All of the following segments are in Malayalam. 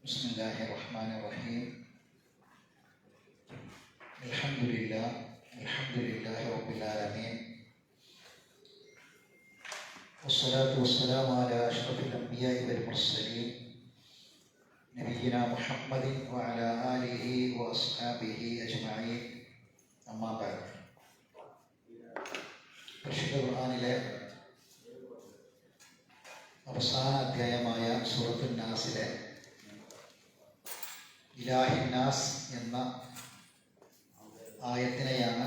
ബിസ്മില്ലാഹിർ-റഹ്മാനിർ-റഹീം. അൽഹംദുലില്ലാഹി റബ്ബിൽ ആലമീൻ. വസ്സലാത്തു വസ്സലാമു അലാ അഷ്റഫിൽ അംബിയാഇ വൽ മുർസലീൻ നബിയിനാ മുഹമ്മദിൻ വഅലാ ആലിഹി വഅസ്ഹാബിഹി അജ്മഈൻ. അമ്മാ ബഅദ്. പരിശുദ്ധ ഖുർആനിലെ അവസാന അധ്യായമായ സൂറത്തുൻ നാസിലെ ഇലാഹിന്നാസ് എന്ന ആയത്തിനെയാണ്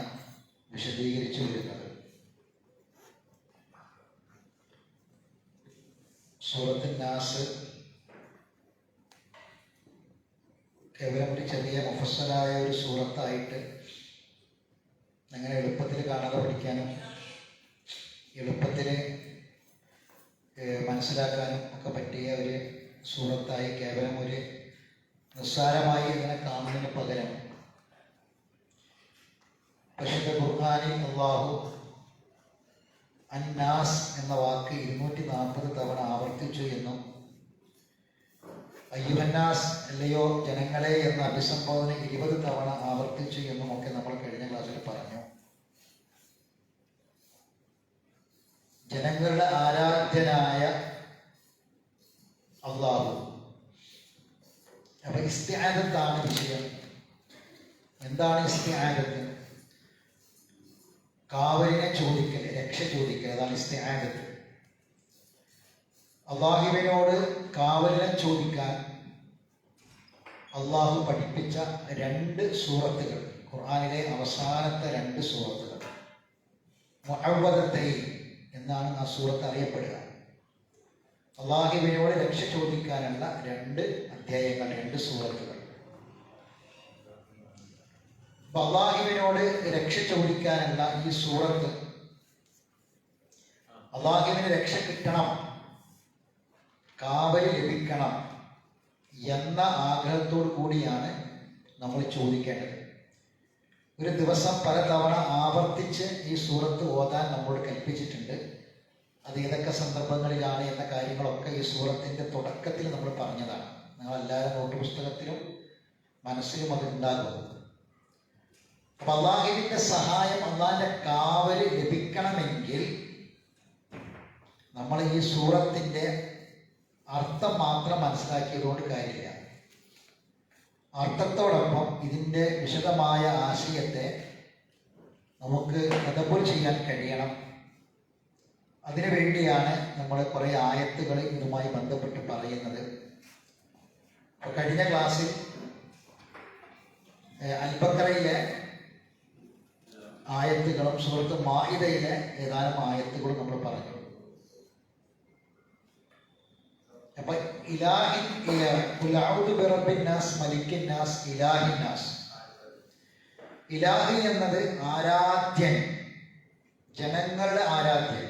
വിശദീകരിച്ചു വരുന്നത്. സൂറത്തുൻ നാസ് കേവലം ഒരു ചെറിയ മുഫസ്സലായ ഒരു സൂറത്തായിട്ട് അങ്ങനെ എളുപ്പത്തിൽ കാണാതെ പഠിക്കാനും എളുപ്പത്തിൽ മനസ്സിലാക്കാനും ഒക്കെ പറ്റിയ ഒരു സൂറത്തായി കേവലം ഒരു നിസ്സാരമായി ഇങ്ങനെ കാണുന്നതിന് പകരം പരിശുദ്ധ ഖുർആനിൽ അല്ലാഹു അന്നാസ് എന്ന വാക്ക് 240 തവണ ആവർത്തിച്ചു എന്നും അയ്യുഹന്നാസ് അല്ലയോ ജനങ്ങളെ എന്ന അഭിസംബോധന 20 തവണ ആവർത്തിച്ചു എന്നും ഒക്കെ നമ്മൾ കഴിഞ്ഞ ക്ലാസ്സിൽ പറഞ്ഞു. ജനങ്ങളുടെ ആരാധ്യനായ അല്ലാഹു. അപ്പൊ ഇസ്തിആദത്താണ് വിഷയം. എന്താണ് ഇസ്തിആദത്ത്? കാവലിനെ ചോദിക്കൽ, രക്ഷ ചോദിക്കൽ, അതാണ് ഇസ്തിആദത്ത്. അല്ലാഹുവിനോട് കാവലിനെ ചോദിക്കാൻ അല്ലാഹു പഠിപ്പിച്ച 2 സൂറത്തുകൾ, ഖുർആനിലെ അവസാനത്തെ 2 സൂറത്തുകൾ. മുഅവ്വദത്തൈൻ എന്നാണ് ആ സൂറത്ത് അറിയപ്പെടുക. അല്ലാഹുവിനോട് രക്ഷ ചോദിക്കാനുള്ള 2 അധ്യായങ്ങൾ, 2 സൂറത്തുകൾ. അല്ലാഹുവിനോട് രക്ഷ ചോദിക്കാനുള്ള ഈ സൂറത്ത് അല്ലാഹുവിന് രക്ഷ കിട്ടണം, കാവൽ ലഭിക്കണം എന്ന ആഗ്രഹത്തോടു കൂടിയാണ് നമ്മൾ ചോദിക്കേണ്ടത്. ഒരു ദിവസം പലതവണ ആവർത്തിച്ച് ഈ സൂറത്ത് ഓതാൻ നമ്മോട് കൽപ്പിച്ചിട്ടുണ്ട്. അത് ഏതൊക്കെ സന്ദർഭങ്ങളിലാണ് എന്ന കാര്യങ്ങളൊക്കെ ഈ സൂറത്തിൻ്റെ തുടക്കത്തിൽ നമ്മൾ പറഞ്ഞതാണ്. നിങ്ങളെല്ലാവരും നോട്ട് പുസ്തകത്തിലും മനസ്സിലും അതുണ്ടാകും. അപ്പം അല്ലാഹുവിൻ്റെ സഹായം, അല്ലാഹുവിൻ്റെ കാവല് ലഭിക്കണമെങ്കിൽ നമ്മൾ ഈ സൂറത്തിൻ്റെ അർത്ഥം മാത്രം മനസ്സിലാക്കിയതുകൊണ്ട് കാര്യമില്ല. അർത്ഥത്തോടൊപ്പം ഇതിൻ്റെ വിശദമായ ആശയത്തെ നമുക്ക് തദബ്ബുർ ചെയ്യാൻ കഴിയണം. അതിനു വേണ്ടിയാണ് നമ്മൾ കുറേ ആയത്തുകൾ ഇതുമായി ബന്ധപ്പെട്ട് പറയുന്നത്. കഴിഞ്ഞ ക്ലാസ്സിൽ അൽ-ബഖറയിലെ ആയത്തുകളും സൂറത്ത് മാഇദയിലെ ഏതാനും ആയത്തുകളും നമ്മൾ പറഞ്ഞു. അപ്പൊ ഇലാഹിൻ ഖുൽ അഊദു ബിറബ്ബിന്നാസ് മലിക്കിന്നാസ് ഇലാഹിന്നാസ്. ഇലാഹി എന്നത് ആരാധ്യൻ, ജനങ്ങളുടെ ആരാധ്യൻ.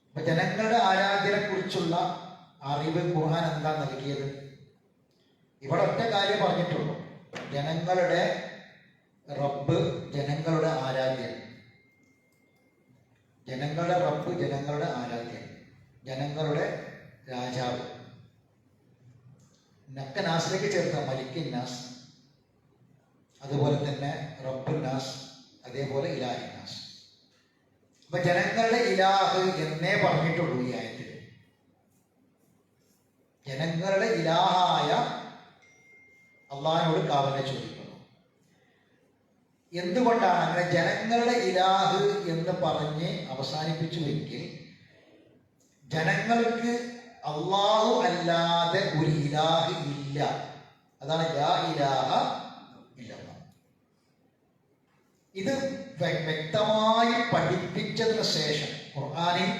അപ്പൊ ജനങ്ങളുടെ ആരാധ്യനെ കുറിച്ചുള്ള അറിവ് ഖുർആൻ എന്താ നൽകിയത്? ഇവിടെ ഒറ്റ കാര്യം പറഞ്ഞിട്ടുള്ളൂ: ജനങ്ങളുടെ റബ്ബ്, ജനങ്ങളുടെ ആരാധ്യൻ. ജനങ്ങളുടെ റബ്ബ്, ജനങ്ങളുടെ ആരാധ്യൻ, ജനങ്ങളുടെ രാജാവ്. നക്ക നാസിലേക്ക് ചേർത്ത മലിക്കിൻ നാസ്, അതുപോലെ തന്നെ റബ്ബുൻ നാസ്, അതേപോലെ ഇലാഹിൻ നാസ്. അപ്പൊ ജനങ്ങളുടെ ഇലാഹ് എന്നേ പറഞ്ഞിട്ടുള്ളൂ ഈ ആയത്തിൽ. ജനങ്ങളുടെ ഇലാഹായ അള്ളാഹിനോട് കാവലിനെ ചോദിക്കുന്നു. എന്തുകൊണ്ടാണ് അങ്ങനെ ജനങ്ങളുടെ ഇലാഹ് എന്ന് പറഞ്ഞ് അവസാനിപ്പിച്ചുവെങ്കിൽ ജനങ്ങൾക്ക് അല്ലാഹു അല്ലാതെ ഒരു ഇലാഹ് ഇല്ല. അതാണ് ലാ ഇലാഹ ഇല്ലല്ലാഹ്. ഇത് വ്യക്തമായി പഠിപ്പിച്ചതിന് ശേഷം ഖുർആനിൽ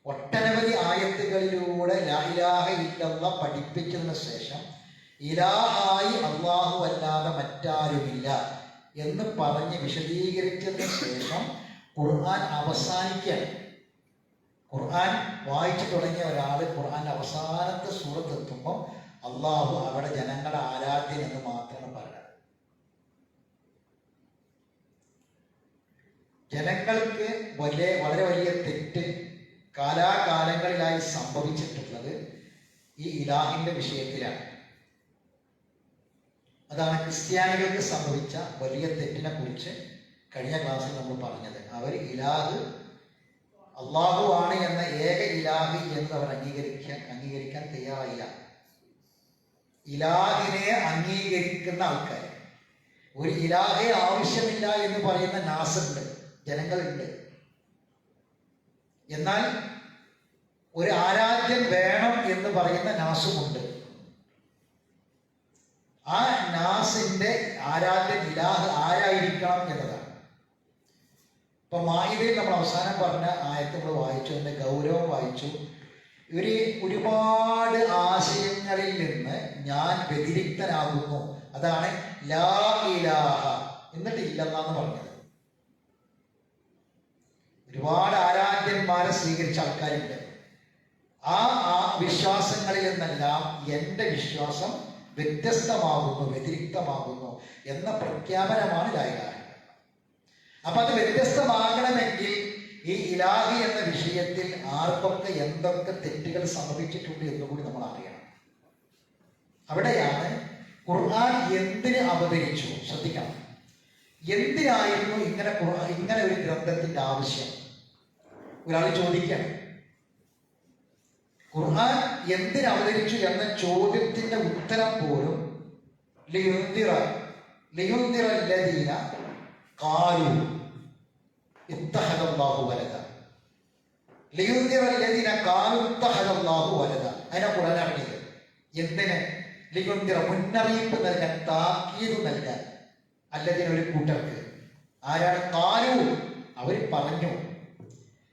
ഒട്ടനവധി ആയത്തുകളിലൂടെ ലാ ഇലാഹ ഇല്ലല്ലാഹ് പഠിപ്പിച്ചതിന് ശേഷം ഇലാഹായി അല്ലാഹു അല്ലാതെ മറ്റാരുമില്ല എന്ന് പറഞ്ഞ് വിശദീകരിച്ചതിന് ശേഷം ഖുർആൻ അവസാനിക്കുകയാണ്. ഖുർആൻ വായിച്ചു തുടങ്ങിയ ഒരാൾ ഖുർആൻ അവസാനത്തെ സൂറത്ത് എത്തുമ്പോൾ അള്ളാഹു അവിടെ ജനങ്ങളുടെ ആരാധ്യൻ എന്ന് മാത്രമാണ് പറയുന്നത്. ജനങ്ങൾക്ക് വളരെ വലിയ തെറ്റ് കാലാകാലങ്ങളിലായി സംഭവിച്ചിട്ടുള്ളത് ഈ ഇലാഹിന്റെ വിഷയത്തിലാണ്. അതാണ് ക്രിസ്ത്യാനികൾക്ക് സംഭവിച്ച വലിയ തെറ്റിനെ കുറിച്ച് കഴിഞ്ഞ ക്ലാസ്സിൽ നമ്മൾ പറഞ്ഞത്. അവർ ഇലാഹ് അള്ളാഹു ആണ് എന്ന ഏക ഇലാഹ് എന്ന് അവർ അംഗീകരിക്കാൻ തയ്യാറായില്ല. ഇലാഹിനെ അംഗീകരിക്കുന്ന ആൾക്കാർ, ഒരു ഇലാഹെ ആവശ്യമില്ല എന്ന് പറയുന്ന നാസുണ്ട്, ജനങ്ങളുണ്ട്. എന്നാൽ ഒരു ആരാധ്യൻ വേണം എന്ന് പറയുന്ന നാസുമുണ്ട്. ആ നാസിന്റെ ആരാധ്യൻ ഇലാഹ് ആരായിരിക്കണം എന്നതാണ്. ഇപ്പൊ മാഇദയിൽ നമ്മൾ അവസാനം പറഞ്ഞ ആയത്ത് നമ്മൾ വായിച്ചു, അതിന്റെ ഗൗരവം വായിച്ചു. ഒരുപാട് ആശയങ്ങളിൽ നിന്ന് ഞാൻ വ്യതിരിക്തനാകുന്നു, അതാണ് ലാ ഇലാഹ, എന്നിട്ട് ഇല്ലെന്നാണ് പറഞ്ഞത്. ഒരുപാട് ആരാധ്യന്മാരെ സ്വീകരിച്ച ആൾക്കാരുണ്ട്. ആ വിശ്വാസങ്ങളിൽ നിന്നെല്ലാം എൻ്റെ വിശ്വാസം വ്യത്യസ്തമാകുന്നു, വ്യതിരിക്തമാകുന്നു എന്ന പ്രഖ്യാപനമാണ് ലാ ഇലാഹ. അപ്പൊ അത് വ്യത്യസ്തമാകണമെങ്കിൽ ഈ ഇലാഹി എന്ന വിഷയത്തിൽ ആർക്കൊക്കെ എന്തൊക്കെ തെറ്റുകൾ സംഭവിച്ചിട്ടുണ്ട് എന്നുകൂടി നമ്മൾ അറിയണം. അവിടെയാണ് ഖുർആൻ എന്തിന് അവതരിച്ചു. ശ്രദ്ധിക്കണം, എന്തിനായിരുന്നു ഇങ്ങനെ ഒരു ഗ്രന്ഥത്തിന്റെ ആവശ്യം? ഒരാൾ ചോദിക്കണം, ഖുർആൻ എന്തിന് അവതരിച്ചു എന്ന ചോദ്യത്തിന്റെ ഉത്തരം പോലും ലിയുൻദിറ അല്ലദീന ഖാലു ഇത്തഖദല്ലാഹു വലദ, ലിയുൻദിറ അല്ലദീന ഖാലു ഇത്തഖദല്ലാഹു വലദ. അതിനെ ഖുർആൻ ഇറങ്ങിയത് എന്തിന്? ലിയുൻദിറ, മുന്നറിയിപ്പ് നൽകാൻ, താക്കീത് നൽകാൻ. അല്ലദീന, ഒരു കൂട്ടർക്ക്. ആരാണ്? ഖാലു, അവർ പറഞ്ഞു.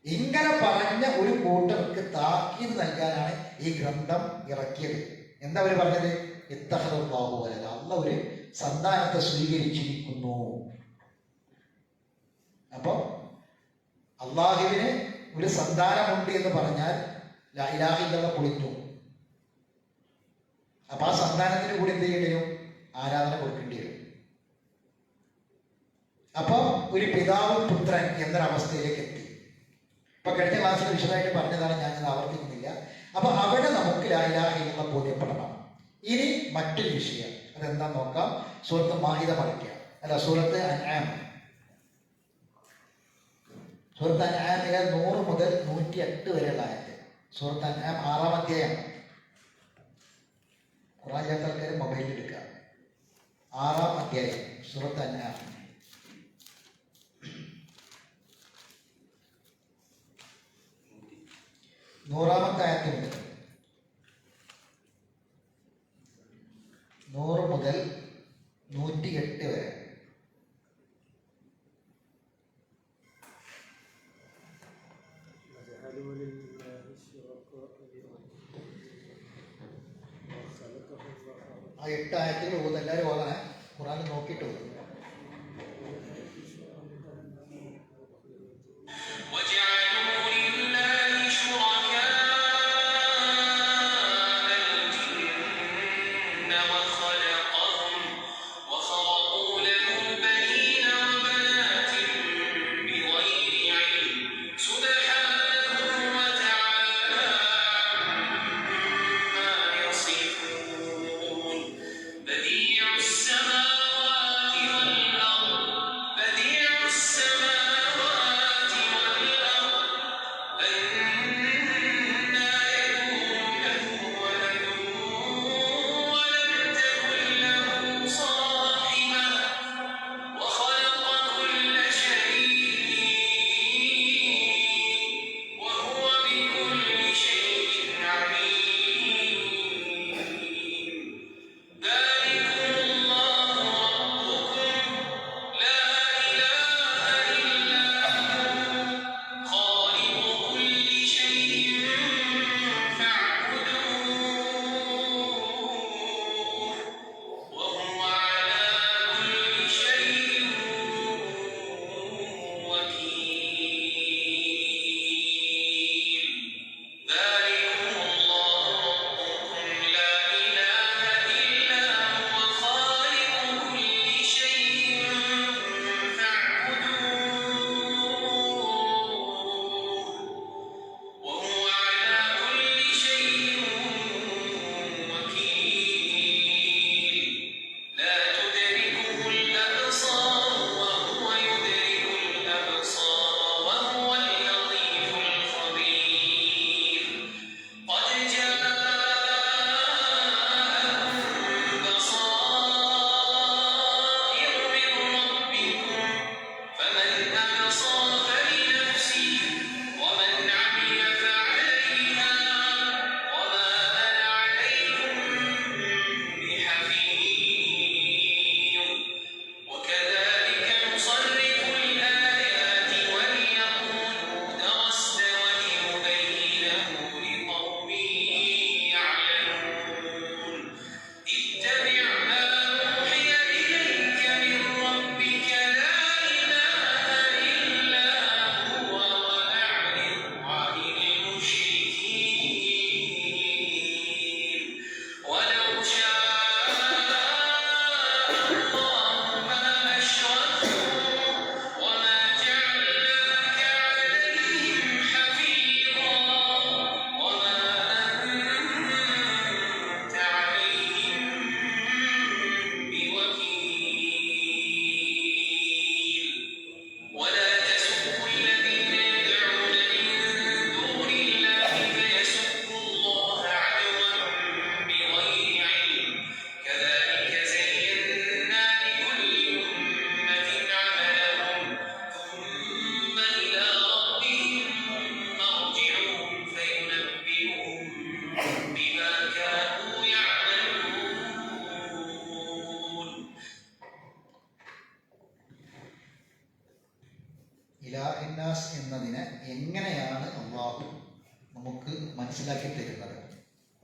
ഇങ്ങനെ പറഞ്ഞ ഒരു കൂട്ടർക്ക് താക്കീത് നൽകാനാണ് ഈ ഗ്രന്ഥം ഇറക്കിയത്. എന്താ അവർ പറഞ്ഞത്? ഇത്തഖദല്ലാഹു വലദ, അല്ലാഹു ഒരു സന്താനത്തെ സ്വീകരിച്ചിരിക്കുന്നു. അപ്പൊ അള്ളാഹുവിന് ഒരു സന്താനമുണ്ട് എന്ന് പറഞ്ഞാൽ ലാ ഇലാഹ ഇല്ലല്ലാഹ് പൊളിഞ്ഞു. അപ്പൊ ആ സന്താനത്തിന് കൂടി എന്ത് ചെയ്യേണ്ടി വരും? ആരാധന കൊടുക്കേണ്ടി വരും. അപ്പൊ ഒരു പിതാവ് പുത്രൻ എന്നൊരവസ്ഥയിലേക്ക് എത്തി. ഇപ്പൊ കഴിഞ്ഞ ക്ലാസ്സിൽ വിശദമായിട്ട് പറഞ്ഞതാണ്, ഞാനത് ആവർത്തിക്കുന്നില്ല. അപ്പൊ അവിടെ നമുക്ക് ലാ ഇലാഹ ഇല്ലല്ലാഹ് ബോധ്യപ്പെടണം. ഇനി മറ്റൊരു വിഷയം, അതെന്താ നോക്കാം. സൂറത്ത് മാഇദ പഠിക്കുക, അല്ല സൂറത്ത് അൻആം. സൂറത്ത് അൻആമിലെ 100 മുതൽ 108 വരെയുള്ള ആയത്ത്. സൂറത്ത് അൻആം 6-ാം അധ്യായം. ഖുർആൻ ചെയ്യാത്ത ആൾക്കാർ മൊബൈലിൽ എടുക്കുക. 6-ാം അധ്യായം സൂറത്ത് അൻആം. നൂറാമത്തെ ആയത്തുണ്ട്. 100 മുതൽ 108 വരെ. ആ 8 ആയത്തിൽ ഓത്, എല്ലാവരും ഓതാനേ. ഖുർആൻ നോക്കിയിട്ട് ഓതും. السماوات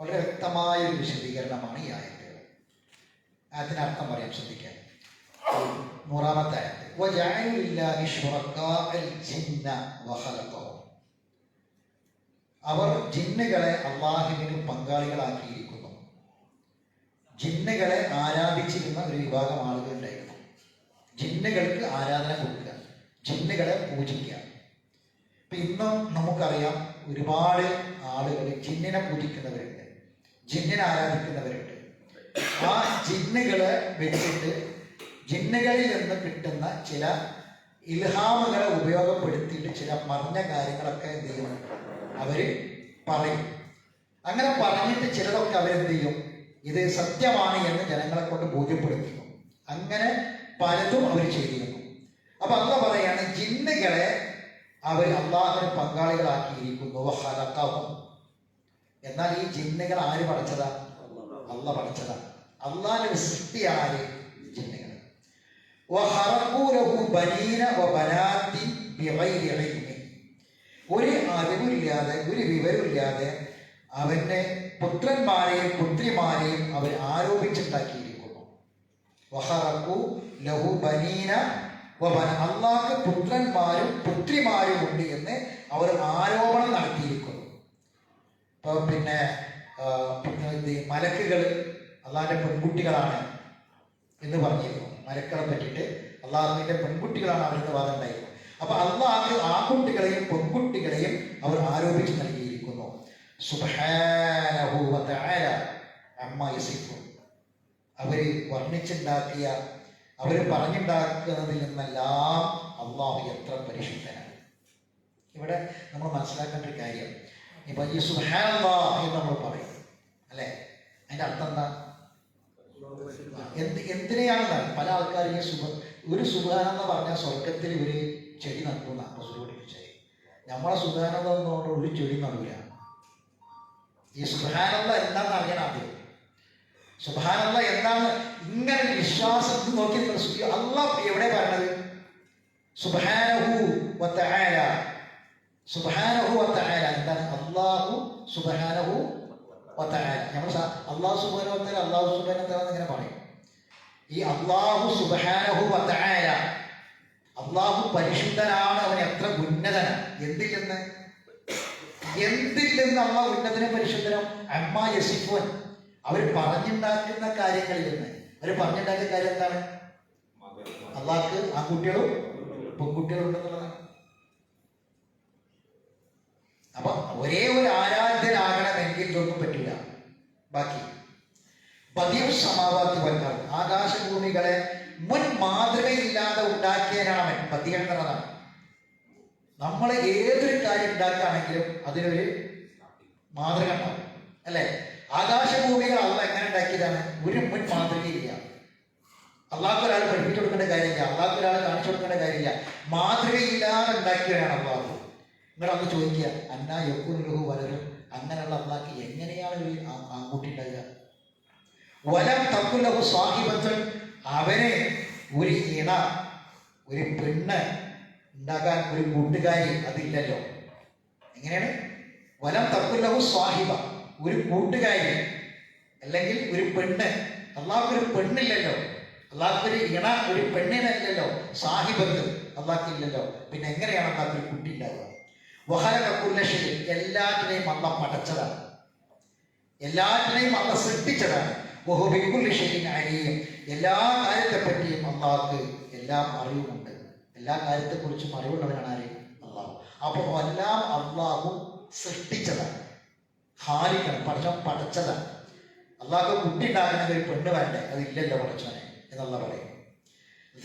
വളരെ വ്യക്തമായ ഒരു വിശദീകരണമാണ് ഈ ആയത്തുകൾ. അതിനർത്ഥം പറയാൻ ശ്രദ്ധിക്കാം. 100-ാമത്തെ ആയത്ത്, വജഅലു ലില്ലാഹി ശുറകാഅൽ ജിന്ന വഖലഖഹും. അവർ ജിന്നുകളെ അള്ളാഹുവിന് പങ്കാളികളാക്കിയിരിക്കുന്നു. ജിന്നുകളെ ആരാധിച്ചിരുന്ന ഒരു വിഭാഗം ആളുകൾ ഉണ്ടായിരുന്നു. ജിന്നുകൾക്ക് ആരാധന കൊടുക്കുക, ജിന്നുകളെ പൂജിക്കുക. ഇപ്പം ഇന്നും നമുക്കറിയാം ഒരുപാട് ആളുകൾ ജിന്നിനെ പൂജിക്കുന്നവരുണ്ട്, ജിന്നിനെ ആരാധിക്കുന്നവരുണ്ട്. ആ ജിന്നുകളെ വെച്ചിട്ട് ജിന്നുകളിൽ നിന്ന് കിട്ടുന്ന ചില ഇൽഹാമുകളെ ഉപയോഗപ്പെടുത്തിയിട്ട് ചില പറഞ്ഞ കാര്യങ്ങളൊക്കെ എന്ത് ചെയ്യും, അവർ പറയും. അങ്ങനെ പറഞ്ഞിട്ട് ചിലതൊക്കെ അവരെന്ത് ചെയ്യും, ഇത് സത്യമാണ് എന്ന് ജനങ്ങളെ കൊണ്ട് ബോധ്യപ്പെടുത്തുന്നു. അങ്ങനെ പലതും അവർ ചെയ്തിരുന്നു. അപ്പൊ അള്ളാഹ് പറയാണ്, ജിന്നുകളെ അവർ അള്ളാഹുവിന് പങ്കാളികളാക്കിയിരിക്കുന്നു. വഖലഖഹും. എന്നാൽ ഈ ജിന്നുകൾ ആര് പടച്ചതാ? അള്ളാഹ് പടച്ചതാ. അള്ളാഹിന്റെ സൃഷ്ടി ആര്? ജിന്നുകൾ. വഖറഖൂ ലഹു ബനീന വബനാത്തി ബിഗൈരി ഇൽമി. ഒരു അറിവില്ലാതെ ഒരു വിവരമില്ലാതെ അവന്റെ പുത്രന്മാരെയും പുത്രിമാരെയും അവർ ആരോപിച്ചുണ്ടാക്കിയിരിക്കുന്നു. വഖറഖൂ ലഹു ബനീന വബന. അള്ളാഹ്ക്ക് പുത്രന്മാരും പുത്രിമാരും ഉണ്ട് എന്ന് അവർ ആരോപണം നടത്തിയിരിക്കുന്നു. ഇപ്പൊ പിന്നെ മലക്കുകൾ അള്ളാഹിന്റെ പെൺകുട്ടികളാണ് എന്ന് പറഞ്ഞിരുന്നു. മലക്കളെ പറ്റിയിട്ട് അള്ളാഹുവിന്റെ പെൺകുട്ടികളാണ് അവരുടെ വാദം ഉണ്ടായിരുന്നു. അപ്പൊ അള്ളാഹ് ആൺകുട്ടികളെയും പെൺകുട്ടികളെയും അവർ ആരോപിച്ച് നൽകിയിരിക്കുന്നു. സുബ്ഹാനഹു വ തആല അമ്മാ യസിഫൂൻ. അവര് വർണ്ണിച്ചുണ്ടാക്കിയ, അവര് പറഞ്ഞുണ്ടാക്കുന്നതിൽ നിന്നെല്ലാം അള്ളാഹു എത്ര പരിശുദ്ധനാണ്. ഇവിടെ നമ്മൾ മനസ്സിലാക്കേണ്ട ഒരു കാര്യം, ഇപ്പൊ ഈ സുബ്ഹാനല്ലാഹ് എന്ന് നമ്മൾ പറയും അല്ലെ, അതിന്റെ അർത്ഥം എന്താ? എന്തിനെയാണെന്നാണ് പല ആൾക്കാരും ഒരു സുബ്ഹാനല്ലാഹ് പറഞ്ഞാൽ സ്വർഗത്തിൽ ഒരു ചെടി നടുന്ന റസൂലുള്ളാഹി. നമ്മളെ സുബ്ഹാനല്ലാഹ് എന്ന് പറഞ്ഞാൽ ഒരു ചെടി നടുക. ഈ സുബ്ഹാനല്ലാഹ് എന്താണെന്ന് അറിയണം ആദ്യം. സുബ്ഹാനല്ലാഹ് എന്താണ്? ഇങ്ങനെ വിശ്വാസത്തിൽ നോക്കി അള്ളാഹ് എവിടെ പറഞ്ഞത്? സുബ്ഹാനഹു വ തആല. സുബ്ഹാനഹു വ തആല എന്താണ്? അല്ലാഹു സുബ്ഹാനഹു വ തആല. നമ്മൾ അല്ലാഹു സുബ്ഹാനഹു വ തആല അല്ലാഹു സുബ്ഹാനഹു വ തആല ഇങ്ങനെ പറയും. ഈ അല്ലാഹു സുബ്ഹാനഹു വ തആല, അല്ലാഹു പരിശുദ്ധനാണ്, അവൻ എത്ര ഉന്നതനാണ്. എന്തിൽ നിന്ന് അല്ലാഹു ഉന്നതനും പരിശുദ്ധനും? അമ്മാ യസിഫൂൻ. അവർ പറഞ്ഞുണ്ടാക്കുന്ന കാര്യങ്ങളിൽ നിന്ന്. അവർ പറഞ്ഞുണ്ടാക്കിയ കാര്യം എന്താണ്? അള്ളാഹ്ക്ക് ആൺകുട്ടികളും പെൺകുട്ടികളും ഉണ്ടെന്നുള്ളതാണ്. അപ്പൊ ഒരേ ഒരു ആരാധ്യനാകണമെങ്കിൽ ഇതൊന്നും പറ്റില്ല. ബാക്കി ബദിഉ സമാവാതി വൽ അർദ്, ആകാശഭൂമികളെ മുൻ മാതൃകയില്ലാതെ ഉണ്ടാക്കിയവനാണ് അവൻ. ബദിഅ എന്നതാണ്. നമ്മൾ ഏതൊരു കാര്യം ഉണ്ടാക്കുകയാണെങ്കിലും അതിനൊരു മാതൃക ഉണ്ടാവും അല്ലെ. ആകാശഭൂമികൾ അള്ളാഹ് എങ്ങനെ ഉണ്ടാക്കിയതാണ്? ഒരു മുൻ മാതൃകയില്ല. അള്ളാഹ്ക്ക് ഒരാൾ പഠിപ്പിച്ചു കൊടുക്കേണ്ട കാര്യമില്ല, അള്ളാഹ്ക്ക് ഒരാൾ കാണിച്ചു കൊടുക്കേണ്ട കാര്യമില്ല. മാതൃകയില്ലാതെ ഉണ്ടാക്കിയവരാണ് അള്ളാഹു. നിങ്ങൾ അന്ന് ചോദിക്കുക, അന്നാ യക്കൂനുലഹു വലതും. അങ്ങനെയുള്ള അള്ളാഹ്ക്ക് എങ്ങനെയാണ് ഒരു ആൺകുട്ടി ഉണ്ടാകുക? വലം തക്കുലഹു സാഹിബത്തുൻ. അവനെ ഒരു ഇണ, ഒരു പെണ്ണ് ഉണ്ടാക്കാൻ ഒരു കൂട്ടുകാരി അതില്ലല്ലോ. എങ്ങനെയാണ്? വലം തക്കുലഹു സാഹിബ, ഒരു കൂട്ടുകാരി അല്ലെങ്കിൽ ഒരു പെണ്ണ്. അള്ളാഹ്ക്ക് ഒരു പെണ്ണില്ലല്ലോ, അള്ളാഹ്ക്ക് ഒരു ഇണ, ഒരു പെണ്ണിനല്ലല്ലോ. സാഹിബത്ത് അള്ളാഹ്ക്കില്ലല്ലോ. പിന്നെ എങ്ങനെയാണ് അള്ളാഹ്ക്ക് ഒരു കുട്ടി ഉണ്ടാവുക? വഖലഖ കുല്ല ഷൈഇൻ, എല്ലാറ്റിനെയും അള്ളാഹ് പടച്ചതാണ്, എല്ലാറ്റിനെയും അള്ളാഹ് സൃഷ്ടിച്ചതാണ്. വഹുവ ബികുല്ലി ഷൈഇൻ അലീം, എല്ലാ കാര്യത്തെപ്പറ്റിയും അള്ളാഹ്ക്ക് എല്ലാം അറിവുമുണ്ട്. എല്ലാ കാര്യത്തെക്കുറിച്ചും അറിവുള്ളവനാണ് ആര്? അള്ളാഹു. അപ്പോൾ എല്ലാം അള്ളാഹു സൃഷ്ടിച്ചതാണ്. ഖാലിഖാണ്, പടച്ചതാണ്. അള്ളാഹ്ക്ക് കുട്ടി ഉണ്ടാകുന്നത് ഒരു പെണ്ണ് വേണ്ടേ? അതില്ലല്ലോ പടച്ചവനെ എന്നുള്ള പറയും.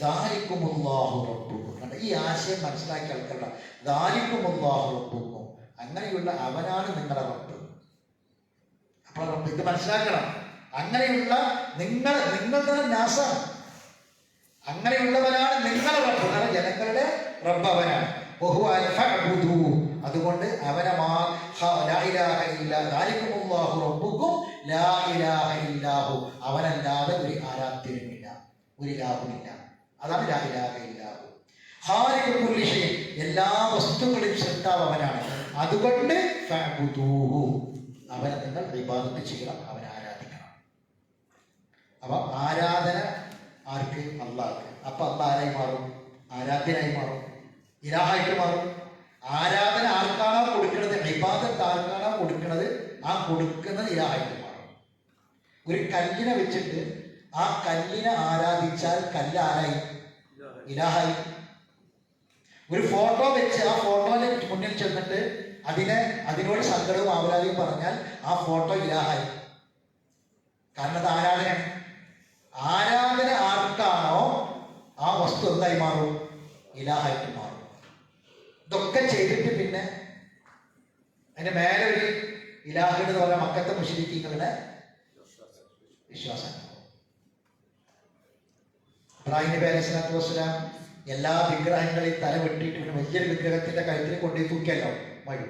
ദാലിക്കുമുല്ലാഹു റബ്ബുക്കും. ഈ ആശയം മനസ്സിലാക്കിയ ആൾക്കാരുടെ ദാലിക്കുമുല്ലാഹു റബ്ബുക്കും, അങ്ങനെയുള്ള അവനാണ് നിങ്ങളുടെ റബ്ബ്. അപ്പോൾ റബ്ബ് ഇത് മനസ്സിലാക്കണം. അങ്ങനെയുള്ള നിങ്ങളുടെ നാസാണ്, അങ്ങനെയുള്ളവനാണ് നിങ്ങളുടെ റബ്ബ്. കാരണം ജനങ്ങളുടെ റബ്ബ് അവനാണ്. അതുകൊണ്ട് അവനെ അവനല്ലാതെ ഒരു ആരാധ്യനുമില്ല, ഒരു ഇലാഹുമില്ല. അതാണ് ലാ ഇലാഹ ഇല്ലാഹു. ഖാലിഖുൽ കുല്ലി ഷൈഇൻ, എല്ലാ വസ്തുക്കളുടെയും സൃഷ്ടാവ് അവനാണ്. അതുകൊണ്ട് ഫഅ്ബുദൂഹു, അവനെ നിങ്ങൾ ഇബാദത്ത് ചെയ്യണം, അവനെ ആരാധിക്കണം. അപ്പൊ ആരാധന ആർക്ക്? അള്ളാഹ്ക്ക്. അപ്പൊ അള്ളാഹ് ആരായി മാറും? ആരാധ്യനായി മാറും, ഇലാഹായിട്ട് മാറും. ആരാധന ആർക്കാണോ കൊടുക്കുന്നത്, ഇബാദത്ത് ആർക്കാണോ കൊടുക്കുന്നത്, ആ കൊടുക്കുന്നത് ഇലാഹായിട്ട് മാറും. ഒരു കല്ലിനെ വെച്ചിട്ട് ആ കല്ലിനെ ആരാധിച്ചാൽ കല്ല് ആരായി? ഇലാഹായി. ഒരു ഫോട്ടോ വെച്ച് ആ ഫോട്ടോയുടെ മുന്നിൽ ചെന്നിട്ട് അതിനോട് സങ്കടവും ആവലാതിയും പറഞ്ഞാൽ ആ ഫോട്ടോ ഇലാഹായി. കാരണം അത് ആരാധനയാണ്. ആരാധന ആർക്കാണോ ആ വസ്തു എന്തായി മാറും? ഇലാഹായിട്ട് മാറും. ഇതൊക്കെ ചെയ്തിട്ട് പിന്നെ അതിന്റെ മേലെ ഒരു ഇലാഹ് എന്ന് പറഞ്ഞ മക്കത്തെ മുശ്രിക്കീങ്ങളുടെ വിശ്വാസം. ഇബ്രാഹിം നബി അലൈഹി സ്വലാത്തു വസ്സലാം എല്ലാ വിഗ്രഹങ്ങളെയും തല വെട്ടിയിട്ട് പിന്നെ വലിയൊരു വിഗ്രഹത്തിന്റെ കഴുത്തിൽ കൊണ്ടുപോയി തൂക്കിയല്ലോ വഴി.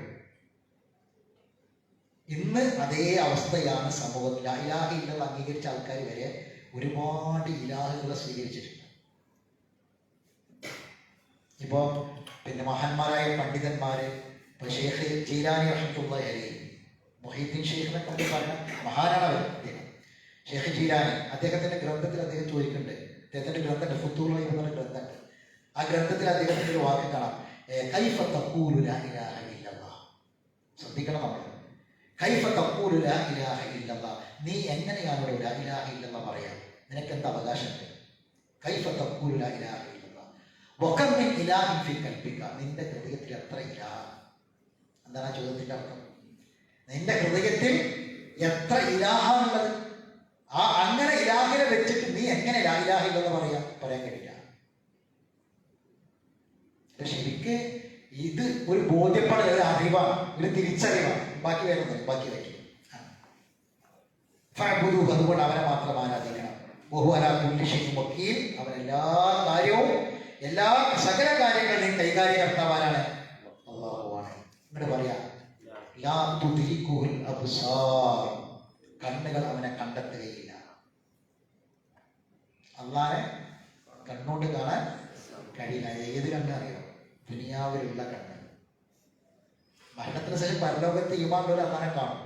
ഇന്ന് അതേ അവസ്ഥയാണ് സമൂഹത്തിൽ. ഇലാഹ ഇല്ലെന്ന് അംഗീകരിച്ച ആൾക്കാർ വരെ ഒരുപാട് ഇലാഹുകളെ സ്വീകരിച്ചിട്ടുണ്ട്. ഇപ്പൊ പിന്നെ മഹാന്മാരായ പണ്ഡിതന്മാര്, ഇപ്പൊ ഷെയ്ഖ് ജീലാനി റഹ്മത്തുള്ളാഹി അലൈഹി, മുഹീദ്ദീൻ ഷെയ്ഖിനെ കൊണ്ട് പറഞ്ഞ മഹാനാണ് അവർ. ഷെയ്ഖ് ജീലാനി അദ്ദേഹത്തിന്റെ ഗ്രന്ഥത്തിൽ അദ്ദേഹം ചോദിക്കുന്നുണ്ട്, അദ്ദേഹത്തിന്റെ ഗ്രന്ഥമുണ്ട് ഫുത്തൂഹ് എന്ന് പറഞ്ഞ ഗ്രന്ഥമുണ്ട്. ആ ഗ്രന്ഥത്തിൽ അദ്ദേഹത്തിന്റെ ഒരു വാക്ക് കാണാം, കൈഫ തഖൂലു ലാ ഇലാഹ ഇല്ലല്ലാഹ്. ശ്രദ്ധിക്കണം നമ്മൾ, കൈഫ തഖൂലു ലാ ഇലാഹ ഇല്ലല്ലാഹ്, നീ എങ്ങനെയാണ് ഇവിടെ ലാ ഇലാഹ ഇല്ലല്ലാഹ് പറയാ? നിനക്ക് എന്താ അവകാശമുണ്ട്? കൈഫ തഖൂലു ലാ ഇലാഹ ഇല്ലല്ലാഹ് വകം മിൻ ഇലാഹിൻ ഫീ ഖൽബിക, നിന്റെ ഹൃദയത്തിൽ എത്ര ഇലാഹ? എന്താണ് ആ ചോദ്യത്തിന്റെ അർത്ഥം? നിന്റെ ഹൃദയത്തിൽ എത്ര ഇലാഹാണുള്ളത്? ആ അങ്ങനെ ഇലാഹിനെ വെച്ചിട്ട് നീ എങ്ങനെ ലാ ഇലാഹ ഇല്ലല്ലാഹ് പറയാൻ കഴിയില്ല. ശരിക്ക് ഇത് ഒരു ബോധ്യപ്പെടൽ, ഒരു അറിവാണ്, ഒരു തിരിച്ചറിവാണ്. ബാക്കി വരുന്നത് ബാക്കി വയ്ക്കും. അതുകൊണ്ട് അവനെ മാത്രം ആരാധിക്കണം. ബഹുവലാഖീൽ, അവൻ എല്ലാ കാര്യവും എല്ലാ സകല കാര്യങ്ങളെയും കൈകാര്യകർത്താവാനാണ്, അല്ലാഹുവാണ്. എന്നിട്ട് പറയാം, ലാ തുദ്രികുൽ അബ്സാർ, കണ്ണുകൾ അവനെ കണ്ടെത്തുകയില്ല. അല്ലാഹനെ കണ്ണുകൊണ്ട് കാണാൻ കഴിയില്ല. ഏത് കണ്ണ് അറിയാം? ദുനിയാവിലുള്ള കണ്ണ്. മരണത്തിന് ശേഷം പരലോകത്ത് ഈമാനുള്ള അള്ളാനെ കാണും.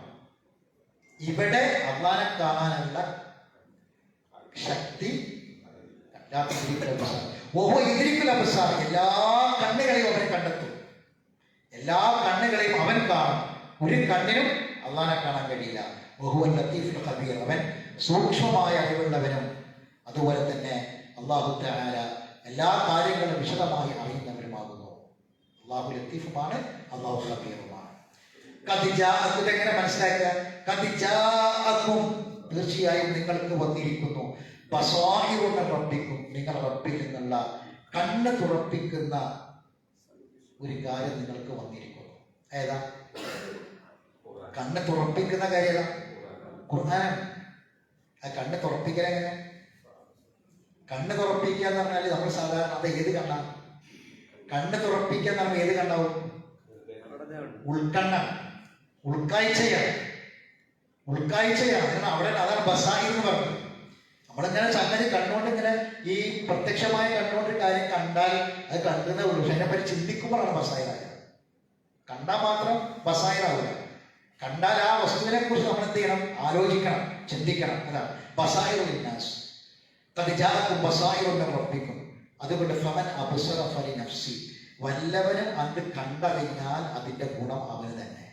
ഇവിടെ അള്ളാനെ കാണാനുള്ള ശക്തി എല്ലാ കണ്ണുകളെയും അവൻ കണ്ടെത്തും. എല്ലാ കണ്ണുകളെയും അവൻ കാണും. ഒരു കണ്ണിനും അള്ളാനെ കാണാൻ കഴിയില്ല. വഹുവൽ ലത്തീഫുൽ ഖബീർ, അവൻ സൂക്ഷ്മമായ അറിവുള്ളവനും അതുപോലെ തന്നെ അല്ലാഹു തആല എല്ലാ കാര്യങ്ങളും വിശദമായി അറിയുന്നവരുമാകുന്നു. അല്ലാഹു ലത്തീഫുമാണ്, അല്ലാഹു ഖബീറുമാണ്. എങ്ങനെ മനസ്സിലാക്കുക? തീർച്ചയായും നിങ്ങൾക്ക് വന്നിരിക്കുന്നു ബസായിറുന്ന റബ്ബിക്കും, നിങ്ങൾ റബ്ബിൽ നിന്നുള്ള കണ്ണ് തുറപ്പിക്കുന്ന ഒരു കാര്യം നിങ്ങൾക്ക് വന്നിരിക്കുന്നു. ഏതാ കണ്ണ് തുറപ്പിക്കുന്ന കാര്യം? ഏതാ? ഖുർആൻ. ആ കണ്ണ് തുറപ്പിക്കൽ എങ്ങനെ? കണ്ണ് തുറപ്പിക്കുക എന്ന് പറഞ്ഞാൽ നമ്മൾ സാധാരണ അത് ഏത് കണ്ണാണ്? കണ്ണ് തുറപ്പിക്കുക എന്ന് പറഞ്ഞാൽ ഏത് കണ്ണാവും? ഉൾക്കണ്ണാണ്, ഉൾക്കാഴ്ചയാണ്. കാരണം അവിടെ അതാണ് ബസായി എന്ന് പറഞ്ഞത്. നമ്മളിങ്ങനെ ചങ്ങല കണ്ണുകൊണ്ട് ഇങ്ങനെ ഈ പ്രത്യക്ഷമായ കണ്ണുകൊണ്ട് കാര്യം കണ്ടാൽ അത് കണ്ടുന്നേ ഉള്ളൂ. പക്ഷെ അതിനെപ്പറ്റി ചിന്തിക്കുമ്പോഴാണ് ബസായിരായ. കണ്ടാൽ മാത്രം ബസായിരാവില്ല. കണ്ടാൽ ആ വസ്തുവിനെ കുറിച്ച് നമ്മൾ എന്ത് ചെയ്യണം? ആലോചിക്കണം, ചിന്തിക്കണം. അതാണ് ബസായിറുൽ നാസ്. ഉറപ്പിക്കും. അതുകൊണ്ട് ഫമൻ അബ്സറ ഫലിനഫ്സി, വല്ലവനും അത് കണ്ടറിഞ്ഞാൽ അതിന്റെ ഗുണം അവന് തന്നെ.